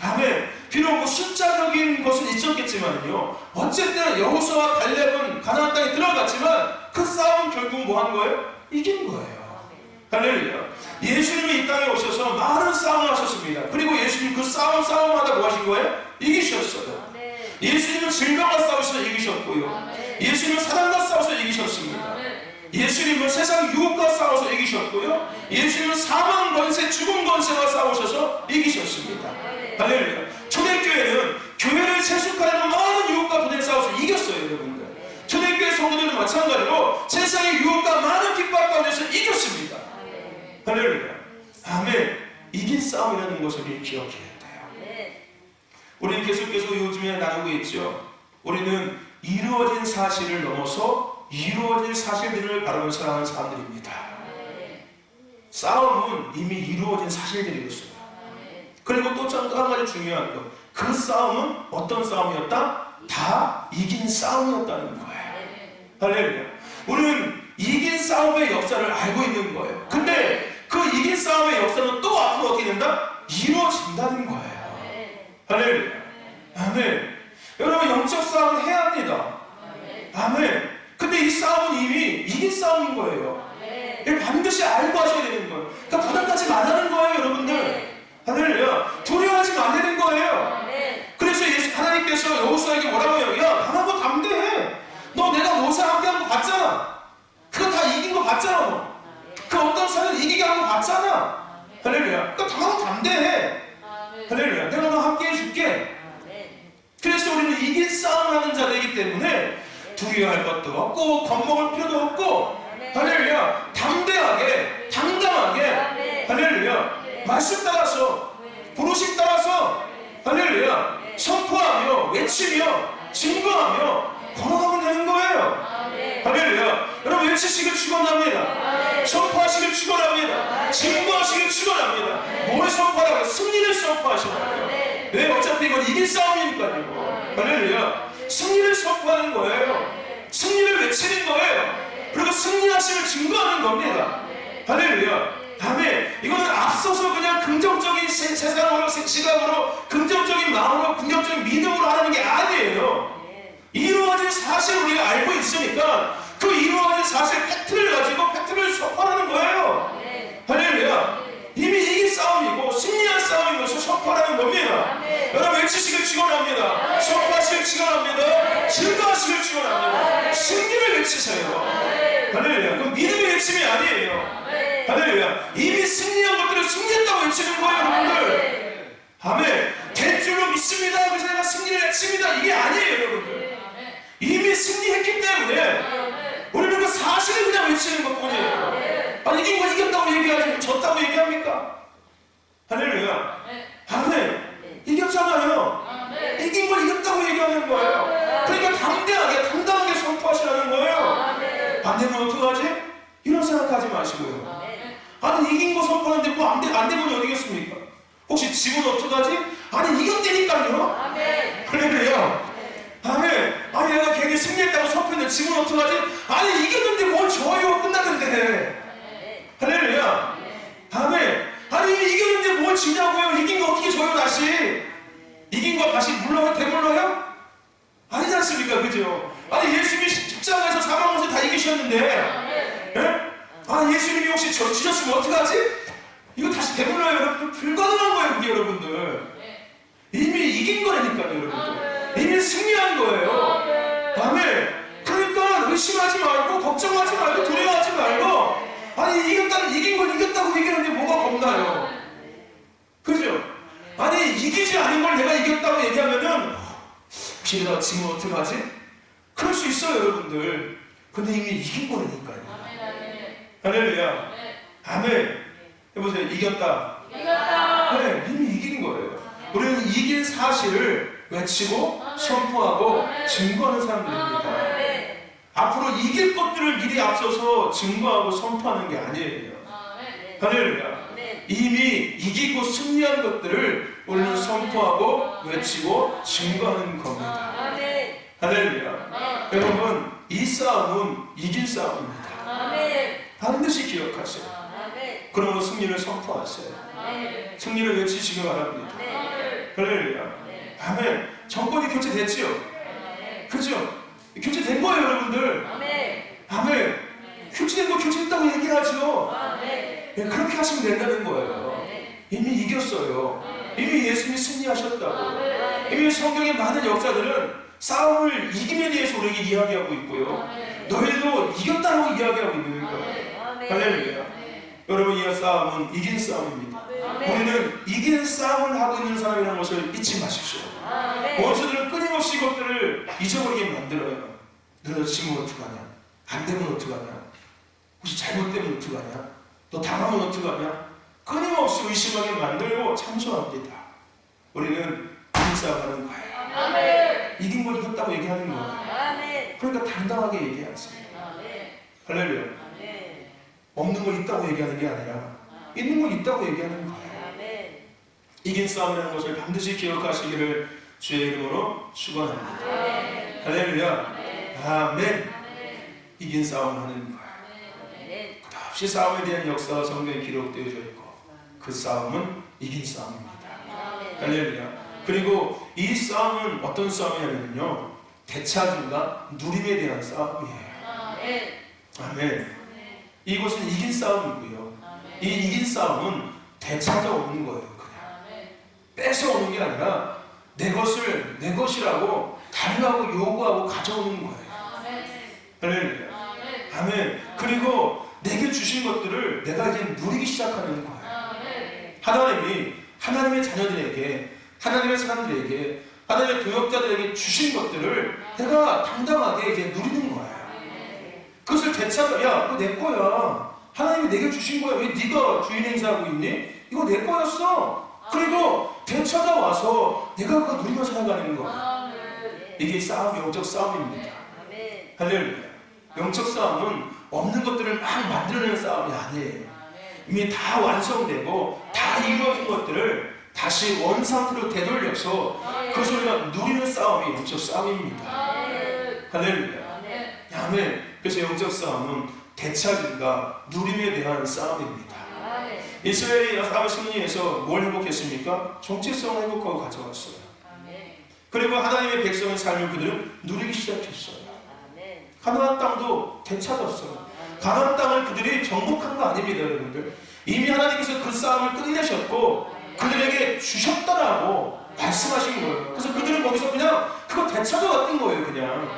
아멘. 비록 뭐 숫자적인 것은 있었겠지만요, 어쨌든 여호수아와 갈렙은 가나안 땅에 들어갔지만 그 싸움은 결국 뭐 한 거예요? 이긴 거예요. 할렐루야. 예수님이 이 땅에 오셔서 많은 싸움을 하셨습니다. 그리고 예수님 그 싸움마다 뭐 하신 거예요? 이기셨어요. 예수님은 질병과 싸우셔서 이기셨고요. 예수님은 사단과 싸워서 이기셨습니다. 예수님은 세상 유혹과 싸워서 이기셨고요. 예수님은 사망 권세, 죽음 권세와 싸우셔서 이기셨습니다. 할렐루야. 초대교회는 교회를 세속하려는 많은 유혹과 도전에 싸워서 이겼어요, 여러분들. 초대교회 성도들은 마찬가지로 세상의 유혹과 많은 핍박 가운데서 이겼습니다. 할렐루야. 아멘. 이긴 싸움이라는 것을 우리 기억해야 돼요. 우리는 계속해서 요즘에 나누고 있죠. 우리는 이루어진 사실을 넘어서 이루어질 사실들을 바라보며 살아가는 사람들입니다. 싸움은 이미 이루어진 사실들이었어요. 그리고 또 한 가지 중요한 것, 그 싸움은 어떤 싸움이었다? 다 이긴 싸움이었다는 거예요. 할렐루야. 우리는 이긴 싸움의 역사를 알고 있는 거예요. 근데 그 이긴 싸움의 역사는 또 앞으로 어떻게 된다? 이루어진다는 거예요. 할렐루야. 아멘. 여러분, 영적 싸움을 해야 합니다. 아멘. 근데 이 싸움은 이미 이긴 싸움인 거예요. 반드시 알고 하셔야 되는 거예요. 그러니까 부담 갖지 말라는 거예요, 여러분들. 할렐루야. 두려워하지 말라는 거예요. 그래서 하나님께서 여호수아에게 뭐라고 해요? 야, 강하고 담대해. 너 내가 모세와 함께 한 거 봤잖아. 그거 다 이긴 거 봤잖아. 너. 그 어떤 사람을 이기게 한 거 봤잖아. 할렐루야. 그러니까 강하고 담대해. 할렐루야. 내가 너 함께 해줄게. 그래서 우리는 이긴 싸움을 하는 자들이기 때문에 두려워할 것도 없고 겁먹을 필요도 없고, 할렐루야, 담대하게 당당하게, 할렐루야, 말씀 따라서 부르심 따라서, 할렐루야, 선포하며 외치며 증거하며 걸어가면 되는 거예요. 할렐루야. 여러분, 외치시길 축원합니다. 선포하시길 축원합니다. 증거하시길 축원합니다. 뭘 선포하라고? 승리를 선포하시라고요. 왜? 어차피 이건 이길 싸움이니까요. 할렐루야. 승리를 선포하는 거예요. 승리를 외치는 거예요. 그리고 승리하심을 증거하는 겁니다. 할렐루야. 아멘. 이거는 앞서서 그냥 긍정적인 세상으로, 시각으로, 긍정적인 마음으로, 긍정적인 믿음으로 하는 게 아니에요. 이루어진 사실을 우리가 알고 있으니까 그 이루어진 사실 팩트를 가지고 팩트를 선포하는 거예요. 할렐루야. 이미 이긴 싸움이고 승리한 싸움인 것을 선포하는 겁니다. 여러분, 외치시길 축원합니다. 선포하시길 축원합니다. 증거하시길 축원합니다. 승리를 외치세요. 할렐루야. 그럼 믿음의 외침이 아니에요. 할렐루야. 이미 승리한 것들을 승리했다고 외치는 거예요, 여러분들. 아멘. 될 줄로 믿습니다. 그래서 내가 승리를 외칩니다. 이게 아니에요, 여러분들. 이미 승리했기 때문에 우리는 그 사실을 그냥 외치는 것 뿐이에요. 아니, 이긴 거 이겼다고 얘기하지 졌다고 얘기합니까? 할렐루야. 아멘. 이겼잖아요. 이긴 걸 이겼다고 얘기하는 거예요. 그러니까 담대하게 당당하게 선포하시라는 거예요. 안 되면 어떡하지? 이런 생각하지 마시고요. 아니, 이긴 거 선포하는데 뭐 안 되면 어디겠습니까? 혹시 지금 어떡하지? 아니, 이겼다니까요. 할렐루야. 아멘. 아니, 내가 괜히 승리했다고 선포했는데 지금 어떡하지? 아니, 이겼는데 뭘 져요? 끝났는데. 할렐루야. 아멘. 아니, 이겼는데 뭘 지냐고요? 이긴 거 어떻게 져요, 다시? 이긴 거 다시 물러요? 되물러요? 아니지 않습니까? 그죠? 아니, 예수님이 주셨으면 어떡하지? 이거 다시 되물어요 여러분. 불가능한 거예요 그게 여러분들. 이미 이긴 거라니까요 여러분들. 이미 승리한 거예요. 아멘. 그러니까 의심하지 말고 걱정하지 말고 두려워하지 말고, 아니 이긴 걸 이겼다고 얘기하는데 뭐가 겁나요? 그죠? 아니 이기지 않은 걸 내가 이겼다고 얘기하면은 혹시 내가 지금 어떡하지? 그럴 수 있어요 여러분들. 근데 이미 이긴 거라니까요. 할렐루야. 아멘. 해보세요. 이겼다. 네, 이미 이긴 거예요. 우리는 이긴 사실을 외치고 선포하고 증거하는 사람들입니다. 앞으로 이길 것들을 미리 앞서서 증거하고 선포하는 게 아니에요. 할렐루야. 이미 이기고 승리한 것들을 우리는 선포하고 외치고 증거하는 겁니다. 할렐루야. 여러분, 이 싸움은 이긴 싸움입니다. 반드시 기억하세요. 그러므로 승리를 선포하세요. 승리를 외치시기 바랍니다. 할렐루야. 아멘. 정권이 교체됐지요? 그죠? 교체된 거예요 여러분들. 아멘. 교체된 거 교체했다고 얘기를 하죠. 그렇게 하시면 된다는 거예요. 이미 이겼어요. 이미 예수님이 승리하셨다고. 이미 성경의 많은 역사들은 싸움을 이김에 대해서 우리에게 이야기하고 있고요. 너희도 이겼다고 이야기하고 있는 거예요. 할렐루야. 여러분, 이 싸움은 이긴 싸움입니다. 우리는 이긴 싸움을 하고 있는 사람이라는 것을 잊지 마십시오. 원수들은 끊임없이 이것들을 잊어버리게 만들어요. 너 지금 어떡하냐? 안 되면 어떡하냐? 혹시 잘못되면 어떡하냐? 너 당하면 어떡하냐? 끊임없이 의심하게 만들고 참소합니다. 우리는 이긴 싸움하는 거예요. 이긴 걸 이겼다고 얘기하는 거예요. 그러니까 당당하게 얘기하세요. 할렐루야. 없는 걸 있다고 얘기하는 게 아니라 있는 걸 있다고 얘기하는 거예요. 이긴 싸움이라는 것을 반드시 기억하시기를 주의 이름으로 축원합니다. 할렐루야. 아멘. 이긴 싸움을 하는 거예요. 끝없이 싸움에 대한 역사가 성경에 기록되어져 있고 그 싸움은 이긴 싸움입니다. 할렐루야. 그리고 이 싸움은 어떤 싸움이냐면요, 대차림과 누림에 대한 싸움이에요. 아멘. 이것은 이긴 싸움이고요. 이 이긴 싸움은 되찾아오는 거예요. 그냥 뺏어오는 게 아니라 내 것을 내 것이라고 달라고 요구하고 가져오는 거예요. 할렐루야. 아멘. 그리고 내게 주신 것들을 내가 이제 누리기 시작하는 거예요. 하나님이 하나님의 자녀들에게, 하나님의 사람들에게, 하나님의 도역자들에게 주신 것들을 내가 당당하게 이제 누리는 거예요. 그것을 되찾아, 야, 이거 내 거야. 하나님이 내게 주신 거야. 왜 네가 주인 행사하고 있니? 이거 내 거였어. 그리고 되찾아와서 내가 그거 누리며 살아가는 거야. 이게 싸움, 영적 싸움입니다. 할렐루야. 영적 싸움은 없는 것들을 막 만들어내는 싸움이 아니에요. 이미 다 완성되고 다 이루어진 것들을 다시 원상태로 되돌려서 그것을 우리가 누리는 싸움이 영적 싸움입니다. 할렐루야. 아멘. 그래서 영적 싸움은 되찾음과 누림에 대한 싸움입니다. 이스라엘이 아합의 승리에서 뭘 회복했습니까? 정체성을 회복하고 가져왔어요. 그리고 하나님의 백성의 삶을 그들은 누리기 시작했어요. 가나안 땅도 되찾았어요. 가나안 땅을 그들이 정복한 거 아닙니다, 여러분들. 이미 하나님께서 그 싸움을 끝내셨고 그들에게 주셨다라고 말씀하신 거예요. 그래서 그들은 거기서 그냥 그거 되찾아왔던 거예요, 그냥.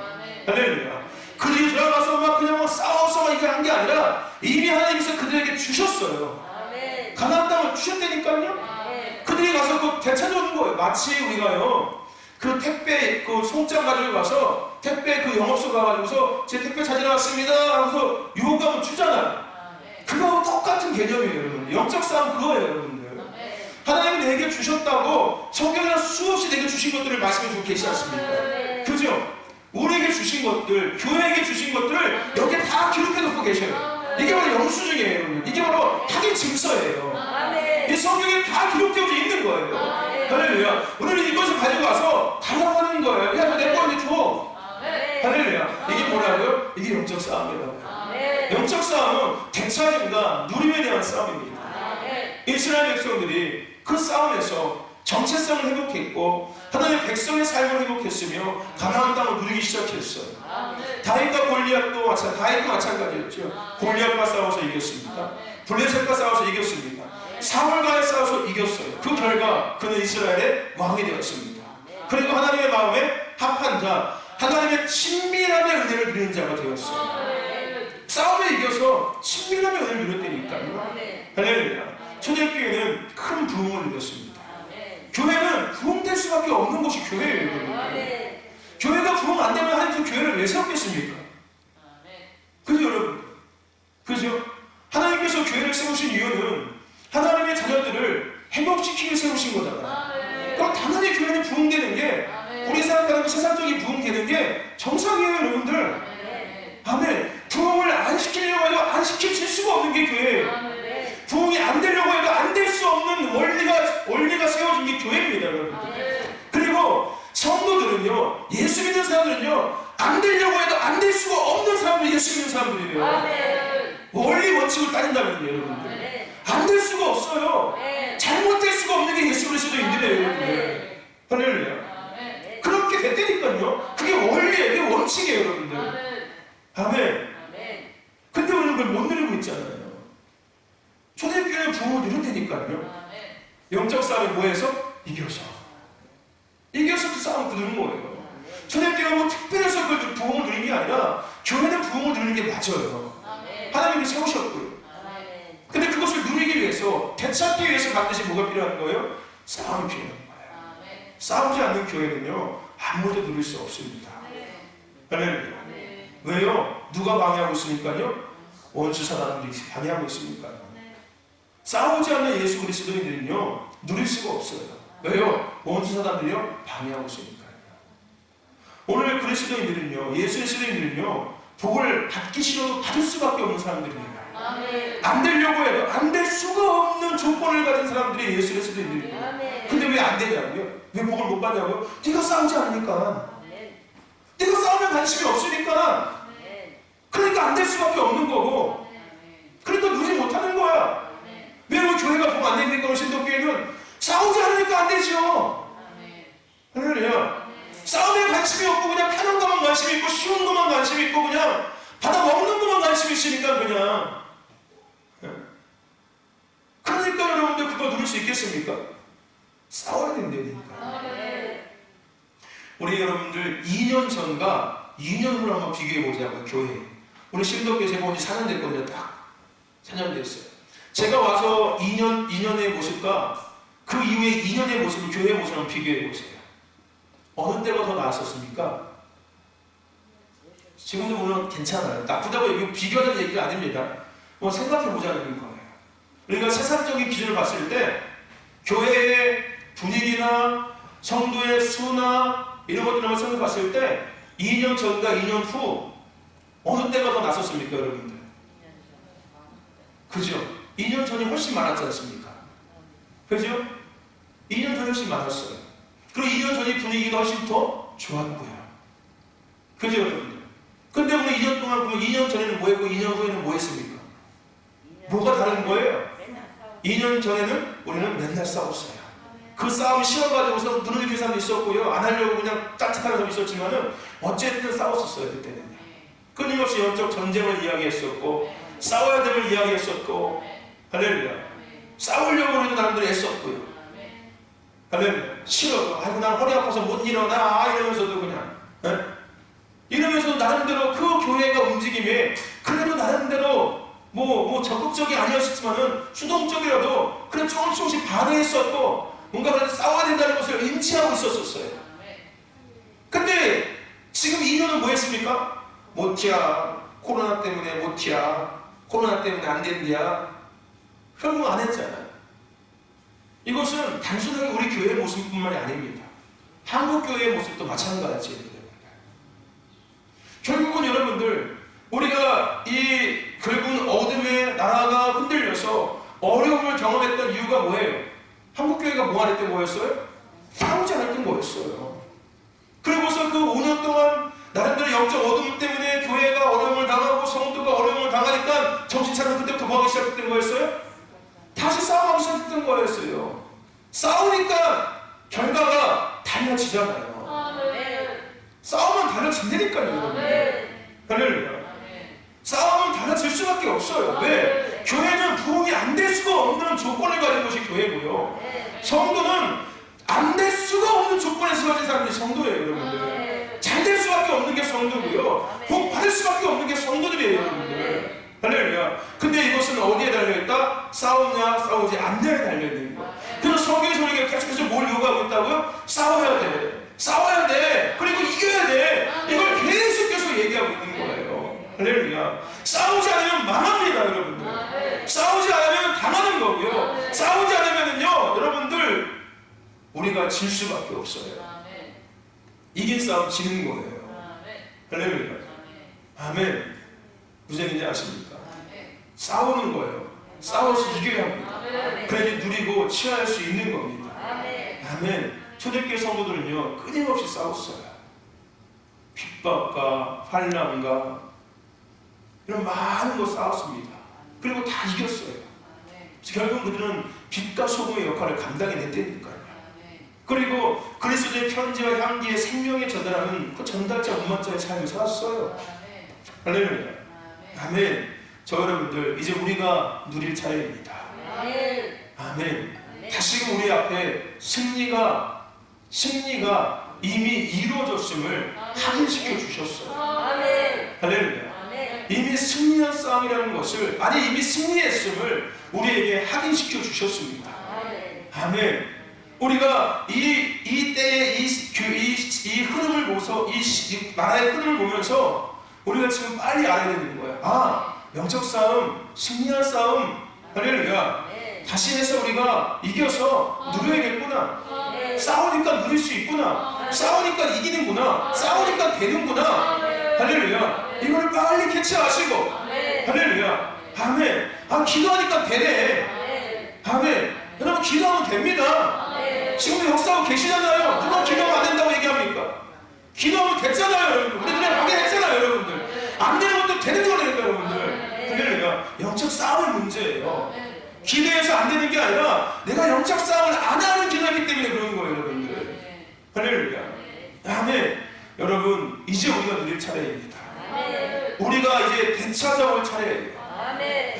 할렐루야. 그들이 들어가서 막 그냥 막 싸워서 이거 한 게 아니라 이미 하나님께서 그들에게 주셨어요. 가나안 땅을 주셨다니까요. 그들이 가서 그 되찾아오는 거예요. 마치 우리가요, 그 택배 그 송장 가지고 가서 택배 그 영업소 가가지고서 제 택배 찾으러 왔습니다 하고서 요구하면 주잖아요. 그거하고 똑같은 개념이에요, 여러분. 영적 싸움 그거예요, 여러분들. 하나님이 내게 주셨다고 성경에 수없이 내게 주신 것들을 말씀해 주고 계시지 않습니까? 그죠? 우리에게 주신 것들, 교회에게 주신 것들을 여기에 다 기록해 놓고 계셔요. 이게 바로 영수증이에요, 여러분. 이게 바로 확인 증서예요. 이 성경에 다 기록되어 있는 거예요. 할렐루야. 오늘은 이것을 가지고 와서 달라고 하는 거예요. 야, 내 거한테 줘. 할렐루야. 이게 뭐라고요? 이게 영적 싸움이라고요. 영적 싸움은 되찾음과 누림에 대한 싸움입니다. 이스라엘 백성들이 그 싸움에서 정체성을 회복했고 하나님의 백성의 삶을 회복했으며 가나안 땅을 누리기 시작했어요. 다윗과 골리앗도 마찬가지였죠. 골리앗과 싸워서 이겼습니다. 블레셋과 싸워서 이겼습니다. 사울과의 싸워서 이겼어요. 그 결과 그는 이스라엘의 왕이 되었습니다. 그리고 하나님의 마음에 합한 자, 하나님의 친밀함의 은혜를 누리는 자가 되었어요. 싸움에 이겨서 친밀함의 은혜를 누렸다니까요. 할렐루야. 초대교회는 큰 부흥을 누렸습니다. 교회는 부흥될 수밖에 없는 곳이 교회예요. 교회가 부흥 안 되면 하나님 교회를 왜 세웠겠습니까? 그죠 여러분? 그죠? 하나님께서 교회를 세우신 이유는 하나님의 자녀들을 회복시키기 세우신 거잖아요. 그럼 당연히 교회는 부흥되는 게 우리 생각하는 세상적인 부흥되는 게 정상이에요 여러분들. 아멘. 부흥을 안 시키려고 해도 안 시켜질 수가 없는 게 교회예요. 부흥이 안 되려고 해도 안 될 수 없는 원리가 세워진 게 교회입니다 여러분들. 그리고 성도들은요, 예수 믿는 사람들은요, 안 되려고 해도 안 될 수가 없는 사람들이 예수 믿는 사람들이에요. 원리 원칙을 따진다면요 여러분들. 안 될 수가 없어요. 잘못될 수가 없는 게 예수 그리스도인들이에요 여러분들. 할렐루야. 그렇게 됐다니까요. 그게 원리예요. 그게 원칙이에요 여러분들. 아멘. 근데 우리는 그걸 못 누리고 있잖아요. 초대교회는 부흥을 누린다니까요. 영적 싸움에 뭐해서? 이겨서 그 싸움 누르는 거예요. 초대교회는 뭐 특별해서 그 부흥을 누리는 게 아니라 교회는 부흥을 누리는 게 맞아요. 하나님이 세우셨고요. 근데 그것을 누리기 위해서, 되찾기 위해서 반드시 뭐가 필요한 거예요? 싸움이 필요한 거예요. 싸우지 않는 교회는요 아무도 누릴 수 없습니다. 할렐루야. 왜요? 누가 방해하고 있으니까요? 원수 사단들이 방해하고 있으니까요. 싸우지 않는 예수 그리스도인들은요 누릴 수가 없어요. 왜요? 원수 사단들이요 방해하고 있으니까요. 오늘 그리스도인들은요, 예수 그리스도인들은요 복을 받기 싫어도 받을 수밖에 없는 사람들이에요. 안 되려고 해도 안 될 수가 없는 조건을 가진 사람들이 예수 그리스도인들이에요. 근데 왜 안 되냐고요? 왜 복을 못 받냐고요? 네가 싸우지 않으니까. 네가 싸우면 관심이 없으니까. 그러니까 안 될 수밖에 없는 거고. 그러니까 누리지 못하는 거야. 왜 우리 교회가 복 안 되니까 우리 신도교회는 싸우지 않으니까 안 되죠. 할렐루야. 싸움에 관심이 없고 그냥 편한 것만 관심이 있고 쉬운 것만 관심이 있고 그냥 받아 먹는 것만 관심이 있으니까 그냥. 그러니까 여러분들 그거 누릴 수 있겠습니까? 싸워야 된다니까. 우리 여러분들 2년 전과 2년 후를 한번 비교해보자고요. 교회. 우리 신도교회 제가 온 지 4년 됐거든요. 딱 4년 됐어요. 제가 와서 2년의 모습과 그 이후에 2년의 모습을 교회의 모습을 한번 비교해보세요. 어느 때가 더 나았었습니까? 지금도 보면 괜찮아요. 나쁘다고 비교하는 얘기가 아닙니다. 뭐 생각해보자는 거예요. 그러니까 세상적인 기준을 봤을 때 교회의 분위기나 성도의 수나 이런 것들을 한번 생각해봤을 때 2년 전과 2년 후 어느 때가 더 나섰습니까 여러분들? 그죠? 2년 전이 훨씬 많았지 않습니까? 그죠? 2년 전이 훨씬 많았어요. 그리고 2년 전이 분위기가 훨씬 더 좋았고요. 그죠 여러분들? 근데 우리 2년 동안 그럼 2년 전에는 뭐 했고 2년 후에는 뭐 했습니까? 뭐가 다른 거예요? 2년 전에는 우리는 맨날 싸웠어요. 그 싸움이 싫어가지고서 누르는 사람도 있었고요. 안 하려고 그냥 짜릿하는 사람도 있었지만은 어쨌든 싸웠었어요 그때는. 끊임없이 영적 전쟁을 이야기했었고 싸워야 됨을 이야기했었고 할렐루야. 싸우려고 해도 사람들이 애썼고요. 할렐루야. 싫어. 아이고 난 허리 아파서 못 일어나 이러면서도 그냥 이러면서도 나름대로 그 교회가 움직임에 그래도 나름대로 뭐 적극적이 아니었지만은 수동적이라도 그래 조금씩 반응했었고 뭔가 싸워야 된다는 것을 인지하고 있었어요. 근데 지금 2년은 뭐 했습니까? 못이야. 코로나 때문에 못이야. 코로나 때문에 안 된대야. 결국 안 했잖아요. 이것은 단순하게 우리 교회의 모습뿐만이 아닙니다. 한국 교회의 모습도 마찬가지입니다. 결국은 여러분들 우리가 이 결국은 어둠의 나라가 흔들려서 어려움을 경험했던 이유가 뭐예요? 한국 교회가 뭐 할 때 뭐였어요? 싸우지 않을 때 뭐였어요? 그리고서 그 5년 동안 나름대로 영적 어둠 때문에 교회가 어려움을 당하고 성도가 어려움을 당하니까 정신 차리고 그때부터 뭐 하기 시작했던 거였어요? 다시 싸움하기 시작했던 거였어요. 싸우니까 결과가 달라지잖아요. 싸우면 달라진다니까요. 할렐루야. 싸움은 달라질 수밖에 없어요. 왜? 교회는 부흥 없는 조건을 가진 것이 교회고요. 성도는 안 될 수가 없는 조건에 세워진 사람들이 성도예요, 여러분들. 잘 될 수밖에 없는 게 성도고요. 복 받을 수밖에 없는 게 성도들이에요, 여러분들. 할렐루야. 근데 이것은 어디에 달려있다? 싸우냐 싸우지 않냐에 달려있는 거야. 그래서 성경에서 우리가 계속해서 뭘 요구하고 있다고요? 싸워야 돼. 싸워야 돼. 그리고 이겨야 돼. 이걸 계속해서 얘기하고 있는 거예요. 할렐루야. 싸우지 않으면 망합니다, 여러분들. 싸우지 않으면 당하는 거고요. 싸우지 않으면요, 여러분들, 우리가 질 수밖에 없어요. 이긴 싸움 지는 거예요. 할렐루야. 아멘. 무슨 얘기인지 아십니까? 싸우는 거예요. 싸워서 이겨야 합니다. 그래야 누리고 취할 수 있는 겁니다. 아멘. 초대교회 성도들은요, 끊임없이 싸웠어요. 핍박과 환난과 이런 많은 거 싸웠습니다. 그리고 다 이겼어요. 결국 그들은 빛과 소금의 역할을 감당해냈다니까요. 그리고 그리스도의 편지와 향기의 생명에 전달하는 그 전달자 운반자의 삶을 살았어요. 할렐루야. 아멘. 저 여러분들, 이제 우리가 누릴 차례입니다. 아멘. 다시금 우리 앞에 승리가 이미 이루어졌음을 확인시켜 주셨어요. 할렐루야. 이미 승리한 싸움이라는 것을, 아니 이미 승리했음을 우리에게 확인시켜 주셨습니다. 아멘. 우리가 이 때의 이 흐름을 보면서, 이 나라의 흐름을 보면서 우리가 지금 빨리 알아야 되는 거예요. 아, 영적 싸움, 승리한 싸움, 할렐루야. 다시 해서 우리가 이겨서 누려야겠구나. 싸우니까 누릴 수 있구나. 싸우니까 이기는구나. 싸우니까 되는구나. 할렐루야. 이걸 빨리 캐치하시고, 할렐루야. 아멘. 아, 기도하니까 되네. 아멘. 여러분, 기도하면 됩니다. 지금 역사하고 계시잖아요. 누가 기도하면 안 된다고 얘기합니까? 기도하면 됐잖아요, 여러분. 우리 그냥 확인했잖아요, 여러분들. 안 되는 것도 되는 거니까, 여러분들. 할렐루야. 영적 싸움의 문제예요. 기도해서 안 되는 게 아니라 내가 영적 싸움을 안 하는 기도이기 때문에 그런 거예요, 여러분들. 할렐루야. 아멘. 여러분, 이제 우리가 누릴 차례입니다. 우리가 이제 되찾아올 차례예요.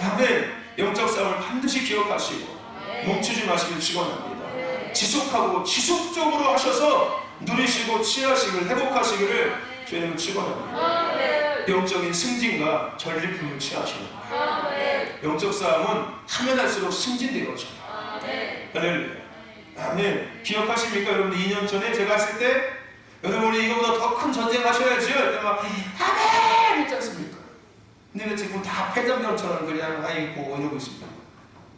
아멘. 영적 싸움을 반드시 기억하시고 멈추지 마시길 축원합니다. 지속하고 지속적으로 하셔서 누리시고 취하시길, 회복하시기를 주님 축원합니다. 영적인 승진과 전리품을 취하시는 거예요. 영적 싸움은 하면 할수록 승진되어져요. 할렐루야. 아멘. 기억하십니까? 여러분, 2년 전에 제가 했을 때 여러분이 이거보다 더 큰 전쟁 하셔야죠. 막 아멘 했지 않습니까? 근데 지금 다 패전병처럼 그냥 아이고 이러고 있습니다.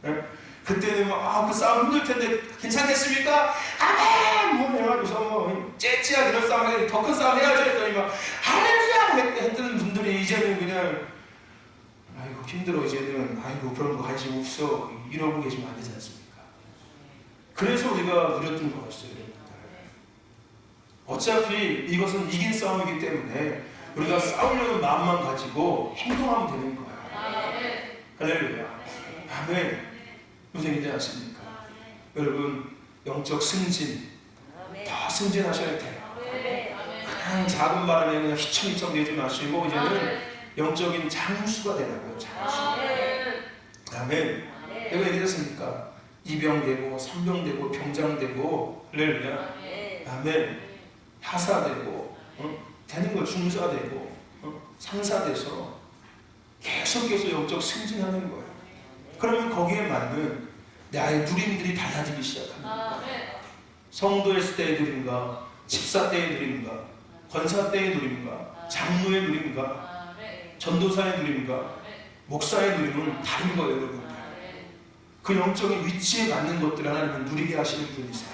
네? 그때는 그 싸움 힘들 텐데 괜찮겠습니까? 아멘! 뭐 해가지고서 뭐 째찌하게 이런 싸움 해야지, 더 큰 싸움 해야지 했더니 막 할렐루야! 했던 분들이 이제는 그냥 아이고 힘들어, 이제는 아이고 그런 거 관심 없어 이러고 계시면 안 되지 않습니까? 그래서 우리가 누렸던 거였어요, 여러분들. 어차피 이것은 이긴 싸움이기 때문에 우리가 싸우려는 마음만 가지고 행동하면 되는 거예요. 할렐루야. 아멘. 무슨 얘기인지 아십니까? 여러분, 영적 승진, 더 승진하셔야 돼요. 그냥 작은 바람에 그냥 휘청휘청 내지 마시고 이제는 영적인 장수가 되라고요. 장수. 아멘. 내가 얘기했습니까? 이병되고 삼병되고 병장되고, 할렐루야. 아멘. 하사되고, 되는 거 중사되고, 상사돼서 계속해서 영적 승진하는 거예요. 그러면 거기에 맞는 나의 누림들이 달라지기 시작합니다. 성도의 때의 누림과 집사 때의 누림과 권사 때의 누림과 장로의 누림과 전도사의 누림과 목사의 누림은 다른 거예요, 여러분들. 그 영적인 위치에 맞는 것들을 하나님은 누리게 하시는 분이세요.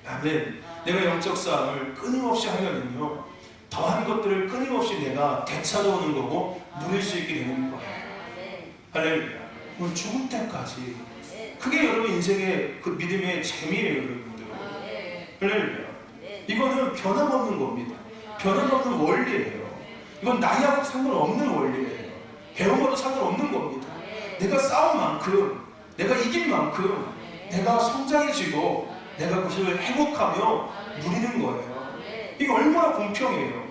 아멘. 내가 영적 싸움을 끊임없이 하면은요, 더한 것들을 끊임없이 내가 되찾아오는 거고 누릴 수 있게 되는 거예요. 할렐루야. 오늘 죽을 때까지. 그게 여러분 인생의 그 믿음의 재미예요, 여러분들. 할렐루야. 이거는 변함없는 겁니다. 변함없는 원리예요. 이건 나이하고 상관없는 원리예요. 배운 것도 상관없는 겁니다. 내가 싸운 만큼, 내가 이긴 만큼 내가 성장해지고 내가 그것을 회복하며 누리는 거예요. 이게 얼마나 공평해요.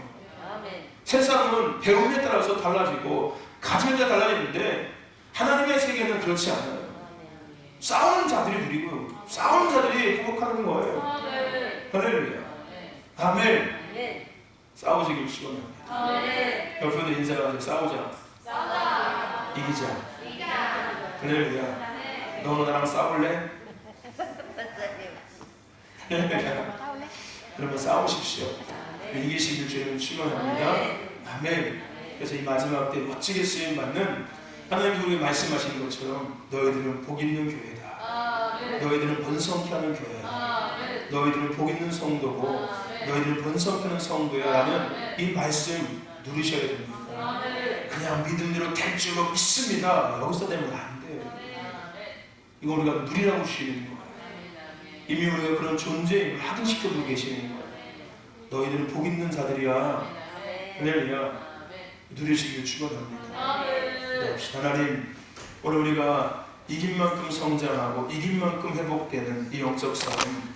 세상은 배움에 따라서 달라지고 가정에 따라 달라지는데 하나님의 세계는 그렇지 않아요. 싸우는 자들이 누리고 싸우는 자들이 행복하는 거예요. 할렐루야. 아멘. 싸우시길 축원합니다. 옆에도 인사하세요. 싸우자. 이기자. 할렐루야. 너 나랑 싸울래? 그러면 싸우십시오. 이기시길 주님 축원합니다. 아멘. 그래서 이 마지막 때 멋지게 쓰임 받는 하나님이 우리에게 말씀하시는 것처럼 너희들은 복 있는 교회다. 너희들은 번성케 하는 교회야. 너희들은 복 있는 성도고 너희들은 번성케 하는 성도야 라는 이 말씀 누리셔야 됩니다. 그냥 믿음대로 될 줄 믿습니다. 여기서 되면 안 돼요. 이거 우리가 누리라고 주시는 거예요. 이미 우리가 그런 존재임을 확인시켜주고 계시는 거예요. 너희들은 복 있는 자들이야. 할렐루야. 누리시길 축원합니다. 하나님, 오늘 우리가 이긴 만큼 성장하고 이긴 만큼 회복되는 이 영적 싸움